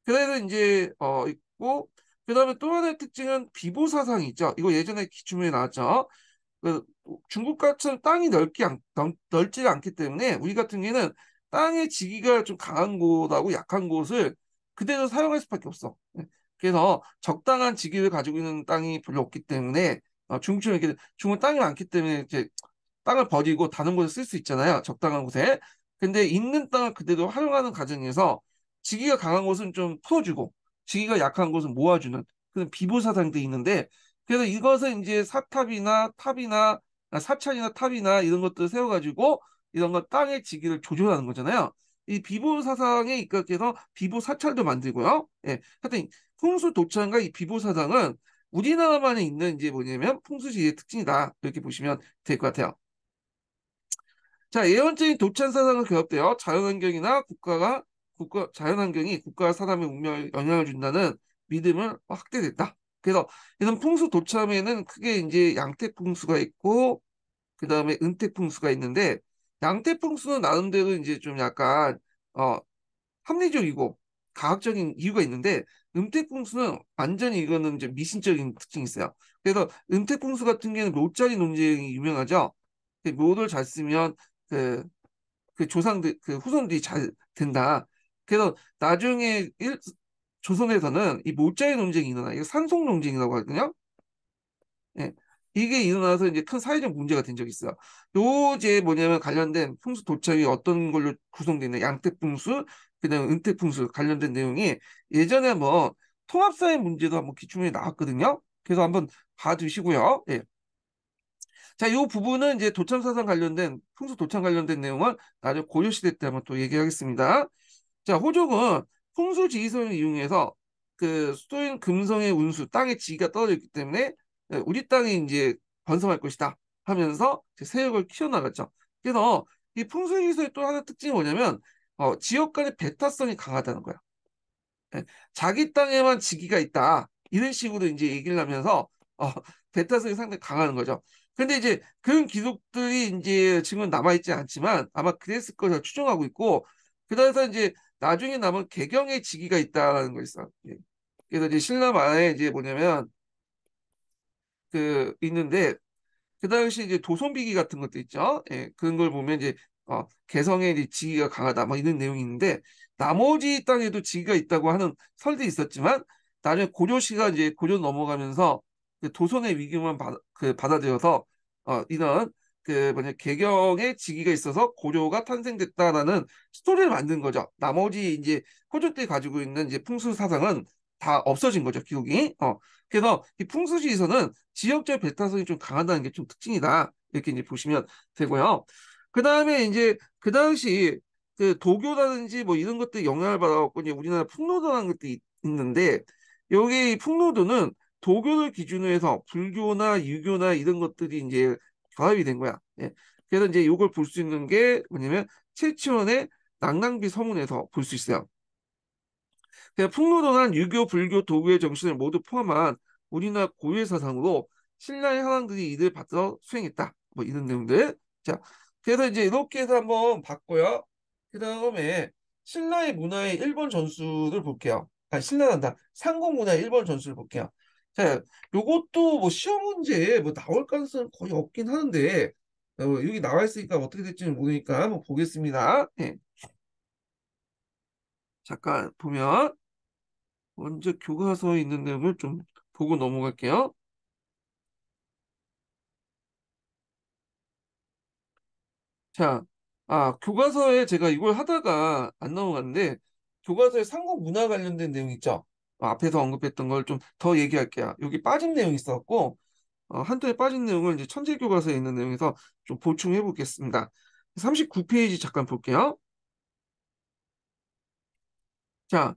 Speaker 1: 그래서 이제 있고 그다음에 또 하나의 특징은 비보 사상이 있죠. 이거 예전에 기출문에 나왔죠. 그 중국 같은 땅이 넓지 않기 때문에 우리 같은 경우에는 땅의 지기가 좀 강한 곳하고 약한 곳을 그대로 사용할 수밖에 없어. 네. 그래서 적당한 지기를 가지고 있는 땅이 별로 없기 때문에 중국처럼 이렇게 중국 땅이 많기 때문에 이제 땅을 버리고 다른 곳에 쓸 수 있잖아요. 적당한 곳에. 근데 있는 땅을 그대로 활용하는 과정에서 지기가 강한 곳은 좀 풀어주고 지기가 약한 곳은 모아주는 그런 비보사상도 있는데 그래서 이것은 이제 사탑이나 탑이나 사찰이나 탑이나 이런 것들을 세워가지고 이런 거 땅의 지기를 조절하는 거잖아요. 이 비보 사상에 입각해서 비보 사찰도 만들고요. 예, 하여튼 풍수 도창과 이 비보 사상은 우리나라만에 있는 이제 뭐냐면 풍수지리의 특징이다 이렇게 보시면 될 것 같아요. 자, 예언적인 도천 사상과 결합되어 자연환경이나 자연환경이 국가 사람의 운명에 영향을 준다는 믿음을 확대됐다. 그래서 이런 풍수 도참에는 크게 이제 양태풍수가 있고 그 다음에 은태풍수가 있는데 양태풍수는 나름대로 이제 좀 약간 어 합리적이고 과학적인 이유가 있는데 은태풍수는 완전히 이거는 이제 미신적인 특징이 있어요. 그래서 은태풍수 같은 경우는 묘자리 논쟁이 유명하죠. 그 묘를 잘 쓰면 그, 그 조상들, 그 후손들이 잘 된다. 그래서 나중에 조선에서는 이 모자의 논쟁이 일어나. 이거 산속 논쟁이라고 하거든요. 예. 이게 일어나서 이제 큰 사회적 문제가 된 적이 있어요. 요 이제 뭐냐면 관련된 풍수 도착이 어떤 걸로 구성되어 있는 양태풍수, 그다음에 은태풍수 관련된 내용이 예전에 뭐 통합사회 문제도 한번 기출문에 나왔거든요. 그래서 한번 봐두시고요. 예. 자, 이 부분은 이제 도참사상 관련된, 풍수 도참 관련된 내용은 나중에 고려시대 때 한번 또 얘기하겠습니다. 자, 호족은 풍수 지리선을 이용해서 그 수도인 금성의 운수, 땅의 지기가 떨어져 있기 때문에 우리 땅이 이제 번성할 것이다 하면서 이제 세력을 키워나갔죠. 그래서 이 풍수 지리선의 또 하나 특징이 뭐냐면 지역 간의 배타성이 강하다는 거야. 예, 자기 땅에만 지기가 있다. 이런 식으로 이제 얘기를 하면서 어, 배타성이 상당히 강하는 거죠. 근데 이제 그런 기록들이 이제 지금은 남아있지 않지만 아마 그랬을 거라 추정하고 있고, 그래서 이제 나중에 남은 개경의 지기가 있다는 거 있어. 예. 그래서 이제 신라 만화에 이제 뭐냐면 그 있는데, 그 당시 이제 도손비기 같은 것도 있죠. 예, 그런 걸 보면 이제 개성에 이제 지기가 강하다 뭐 이런 내용이 있는데, 나머지 땅에도 지기가 있다고 하는 설도 있었지만 나중에 고려시가 이제 고려 넘어가면서 그 도손의 위기만 받아들여서 이런 그 뭐냐 개경에 지기가 있어서 고려가 탄생됐다라는 스토리를 만든 거죠. 나머지 이제 호조 때 가지고 있는 이제 풍수 사상은 다 없어진 거죠, 기록이. 그래서 이 풍수지에서는 지역적 배타성이 좀 강하다는 게 좀 특징이다. 이렇게 이제 보시면 되고요. 그 다음에 이제 그 당시 그 도교라든지 뭐 이런 것들 영향을 받아갖고 이제 우리나라 풍로도라는 것도 있는데, 여기 이 풍로도는 도교를 기준으로 해서 불교나 유교나 이런 것들이 이제 결합이 된 거야. 예. 그래서 이제 이걸 볼 수 있는 게 뭐냐면 최치원의 낙랑비 서문에서 볼 수 있어요. 그냥 풍로도난 유교, 불교, 도교의 정신을 모두 포함한 우리나라 고유의 사상으로 신라의 하왕들이 이들 받들어 수행했다. 뭐 이런 내용들. 자, 그래서 이제 이렇게 해서 한번 봤고요. 그 다음에 신라의 문화의 일본 전수를 볼게요. 신라란다. 상공 문화의 일본 전수를 볼게요. 자, 요것도 뭐 시험 문제에 뭐 나올 가능성은 거의 없긴 하는데, 여기 나와 있으니까 어떻게 될지는 모르니까 한번 보겠습니다. 예. 잠깐 보면 먼저 교과서에 있는 내용을 좀 보고 넘어갈게요. 자, 교과서에 제가 이걸 하다가 안 넘어갔는데, 교과서에 삼국 문화 관련된 내용 있죠? 앞에서 언급했던 걸 좀 더 얘기할게요. 여기 빠진 내용이 있었고, 한쪽에 빠진 내용을 이제 천재교과서에 있는 내용에서 좀 보충해 보겠습니다. 39페이지 잠깐 볼게요. 자,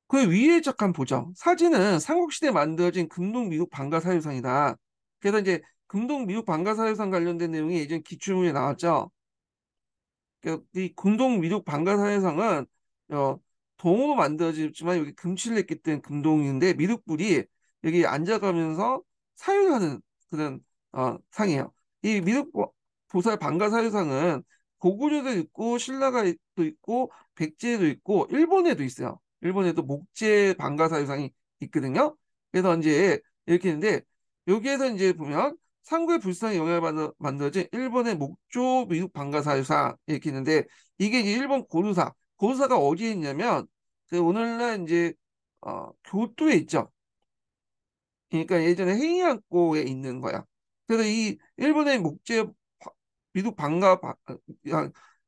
Speaker 1: 그 위에 잠깐 보죠. 사진은 삼국시대에 만들어진 금동 미국 방가 사유상이다. 그래서 이제 금동 미국 방가 사유상 관련된 내용이 예전 기출문에 나왔죠. 이 금동 미륵 방가사회상은 어, 동으로 만들어지지만 여기 금칠을 했기 때문에 금동인데, 미륵불이 여기 앉아가면서 사유하는 그런 상이에요. 이 미륵 보살 방가사유상은 고구려도 있고 신라가 또 있고 백제도 있고 일본에도 있어요. 일본에도 목재 방가사유상이 있거든요. 그래서 이제 이렇게 있는데, 여기에서 이제 보면 상구의 불상에 영향을 받아 만들어진 일본의 목조 미국 방가사유사 이렇게 있는데, 이게 이제 일본 고루사가 어디에 있냐면 그 오늘날 이제 교토에 있죠. 그러니까 예전에 헤이안고에 있는 거야. 그래서 이 일본의 미국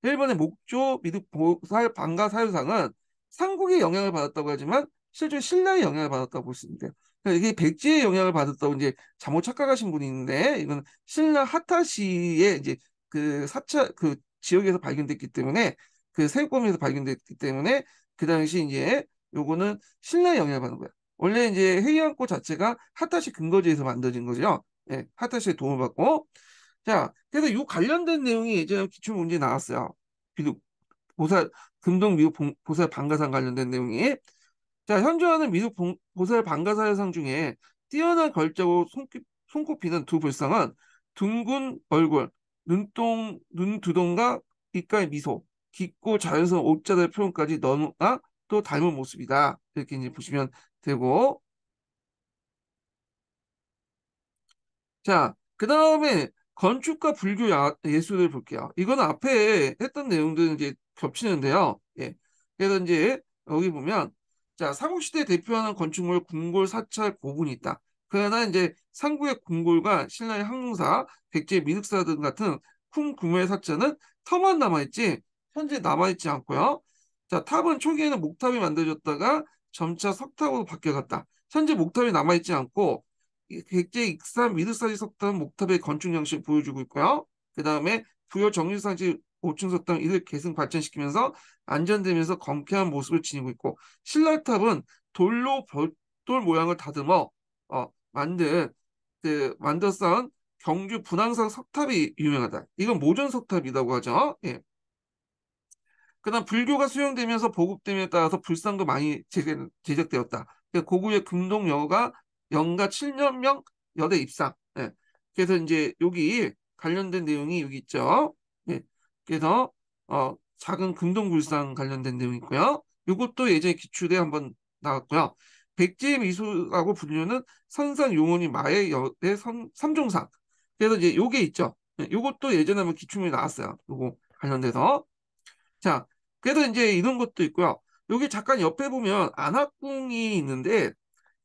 Speaker 1: 일본의 목조 미국 보살 방가 사유상은 삼국의 영향을 받았다고 하지만 실제 신라의 영향을 받았다고 볼 수 있는데요. 그러니까 이게 백제의 영향을 받았다고 이제 잘못 착각하신 분이 있는데, 이건 신라 하타시의 이제 그 사찰 그 지역에서 발견됐기 때문에, 그 세금에서 발견됐기 때문에 그 당시 이제 요거는 신라의 영향을 받는 거야. 원래 이제 헤이안고 자체가 하타시 근거지에서 만들어진 거죠. 예, 하타시의 도움을 받고. 자, 그래서 이 관련된 내용이 예전에 기출 문제 나왔어요. 비록 보살 금동 미국 보살 방가상 관련된 내용이. 자, 현존하는 미국 보살 방가사의상 중에 뛰어난 걸작으로 손꼽히는 두 불상은 둥근 얼굴, 눈두덩과 입가의 미소, 깊고 자연스러운 옷자의 표현까지 너무나 또 닮은 모습이다. 이렇게 이제 보시면 되고. 자, 그 다음에 건축과 불교 예술을 볼게요. 이거는 앞에 했던 내용들은 이제 겹치는데요. 예. 그래서 이제 여기 보면, 자, 삼국시대 대표하는 건축물 궁궐, 사찰, 고분이 있다. 그러나 이제 삼국의 궁궐과 신라의 항공사, 백제 미륵사 등 같은 큰 규모의 사찰은 터만 남아있지 현재 남아있지 않고요. 자, 탑은 초기에는 목탑이 만들어졌다가 점차 석탑으로 바뀌어갔다. 현재 목탑이 남아있지 않고 백제 익산 미드사지 석탑 목탑의 건축 양식을 보여주고 있고요. 그 다음에 부여 정리사지 5층 석탑 이를 계승 발전시키면서 안전되면서 경쾌한 모습을 지니고 있고, 신라탑은 돌로 벽돌 모양을 다듬어 만든 만들어 쌓은 경주 분황상 석탑이 유명하다. 이건 모전 석탑이라고 하죠. 예. 그다음 불교가 수용되면서 보급됨에 따라서 불상도 많이 제작되었다. 고구려 금동여가 영가 7년명 여대 입상. 예. 그래서 이제 여기 관련된 내용이 여기 있죠. 예. 그래서 작은 금동굴상 관련된 내용이 있고요. 이것도 예전에 기출에 한번 나왔고요. 백제 미소라고 불리는 선상 용원이 마의 여대 삼종상. 그래서 이제 요게 있죠. 예, 요것도 예전에 한번 기출문제 나왔어요. 요거 관련돼서. 자, 그래서 이제 이런 것도 있고요. 여기 잠깐 옆에 보면 안학궁이 있는데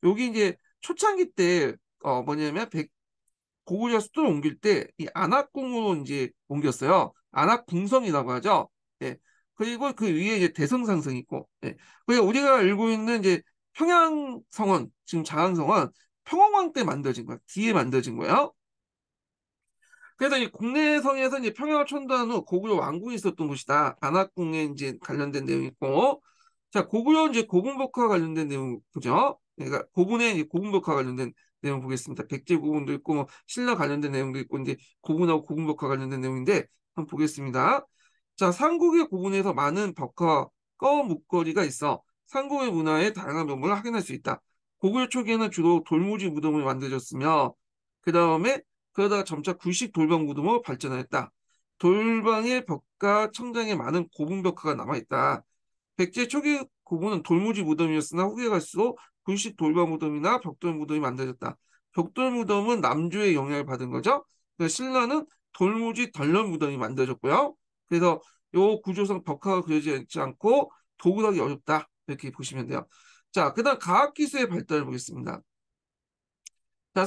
Speaker 1: 여기 이제 초창기 때 뭐냐면 고구려 수도를 옮길 때 이 안학궁으로 이제 옮겼어요. 안학궁성이라고 하죠. 예. 그리고 그 위에 이제 대성상성이 있고, 예. 그리고 우리가 알고 있는 이제 평양성은 지금 장안성은 평왕왕 때 만들어진 거야. 뒤에 만들어진 거예요. 그래서 이 국내성에서 이제 평양을 천도한 후 고구려 왕궁이 있었던 곳이다. 안학궁에 이제 관련된 내용이 있고, 자, 고구려 이제 고분벽화 관련된 내용 보죠. 그러니까 고분에 이제 고분벽화 관련된 내용 보겠습니다. 백제 고분도 있고, 뭐 신라 관련된 내용도 있고, 이제 고분하고 고분벽화 관련된 내용인데 한번 보겠습니다. 자, 삼국의 고분에서 많은 벽화, 꺼 목걸이가 있어 삼국의 문화의 다양한 면모를 확인할 수 있다. 고구려 초기에는 주로 돌무지 무덤을 만들어졌으며, 그 다음에 그러다가 점차 구식 돌방 무덤으로 발전하였다. 돌방의 벽과 청장에 많은 고분 벽화가 남아있다. 백제 초기 고분은 돌무지 무덤이었으나 후에 갈수록 구식 돌방 무덤이나 벽돌 무덤이 만들어졌다. 벽돌 무덤은 남조의 영향을 받은 거죠. 그래서 신라는 돌무지 덜런 무덤이 만들어졌고요. 그래서 요 구조상 벽화가 그려지지 않고 도굴하기 어렵다. 이렇게 보시면 돼요. 자, 그다음 과학기술의 발달을 보겠습니다. 자,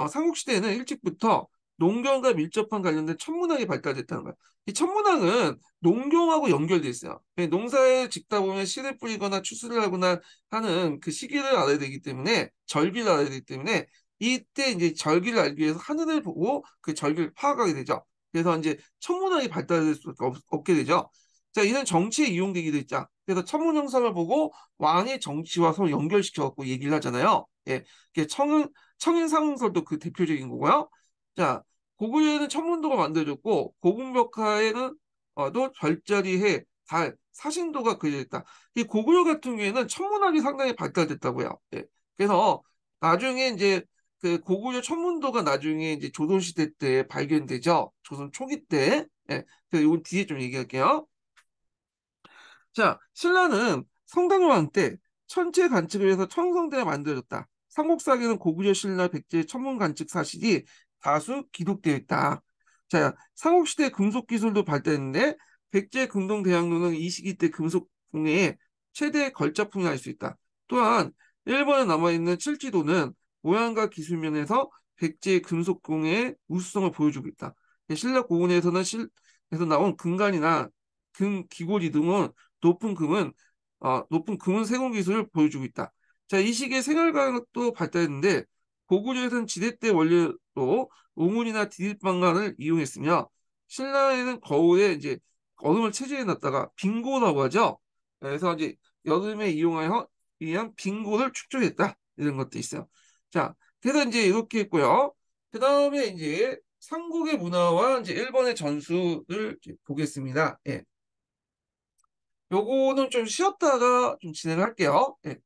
Speaker 1: 삼국시대에는 일찍부터 농경과 밀접한 관련된 천문학이 발달됐다는 거예요. 이 천문학은 농경하고 연결돼 있어요. 농사에 짓다 보면 씨를 뿌리거나 추수를 하거나 하는 그 시기를 알아야 되기 때문에, 절기를 알아야 되기 때문에, 이때 이제 절기를 알기 위해서 하늘을 보고 그 절기를 파악하게 되죠. 그래서 이제 천문학이 발달될 수밖에 없게 되죠. 자, 이는 정치에 이용되기도 했죠. 그래서 천문영상을 보고 왕의 정치와 서로 연결시켜 갖고 얘기를 하잖아요. 예. 청인상설도 그 대표적인 거고요. 자, 고구려에는 천문도가 만들어졌고 고분벽화에는 또 별자리, 해, 달, 사신도가 그려져 있다. 이 고구려 같은 경우에는 천문학이 상당히 발달됐다고요. 예. 그래서 나중에 이제 그 고구려 천문도가 나중에 이제 조선시대 때 발견되죠. 조선 초기 때. 예. 그래서 이건 뒤에 좀 얘기할게요. 자, 신라는 성당왕 때 천체 관측을 위해서 천성대가 만들어졌다. 삼국사기는 고구려 신라 백제 천문 관측 사실이 다수 기록되어 있다. 자, 삼국시대 금속 기술도 발달했는데 백제 금동대학로는 이 시기 때 금속 공예의 최대 걸작품이 알 수 있다. 또한 일본에 남아있는 칠지도는 모양과 기술 면에서 백제 금속 공예의 우수성을 보여주고 있다. 신라 고운에서는 에서 나온 금관이나 금 기고리 등은 높은 금은 세공 기술을 보여주고 있다. 자, 이 시기에 생활과학도 발달했는데 고구려에서는 지렛대 원료로 우물이나 디딜방관을 이용했으며 신라에는 거울에 이제 얼음을 체조해 놨다가 빙고라고 하죠. 그래서 이제 여름에 이용하여 위한 빙고를 축적했다. 이런 것도 있어요. 자, 그래서 이제 이렇게 했고요. 그 다음에 이제 삼국의 문화와 이제 일본의 전술을 이제 보겠습니다. 예. 요거는 좀 쉬었다가 좀 진행할게요. 예.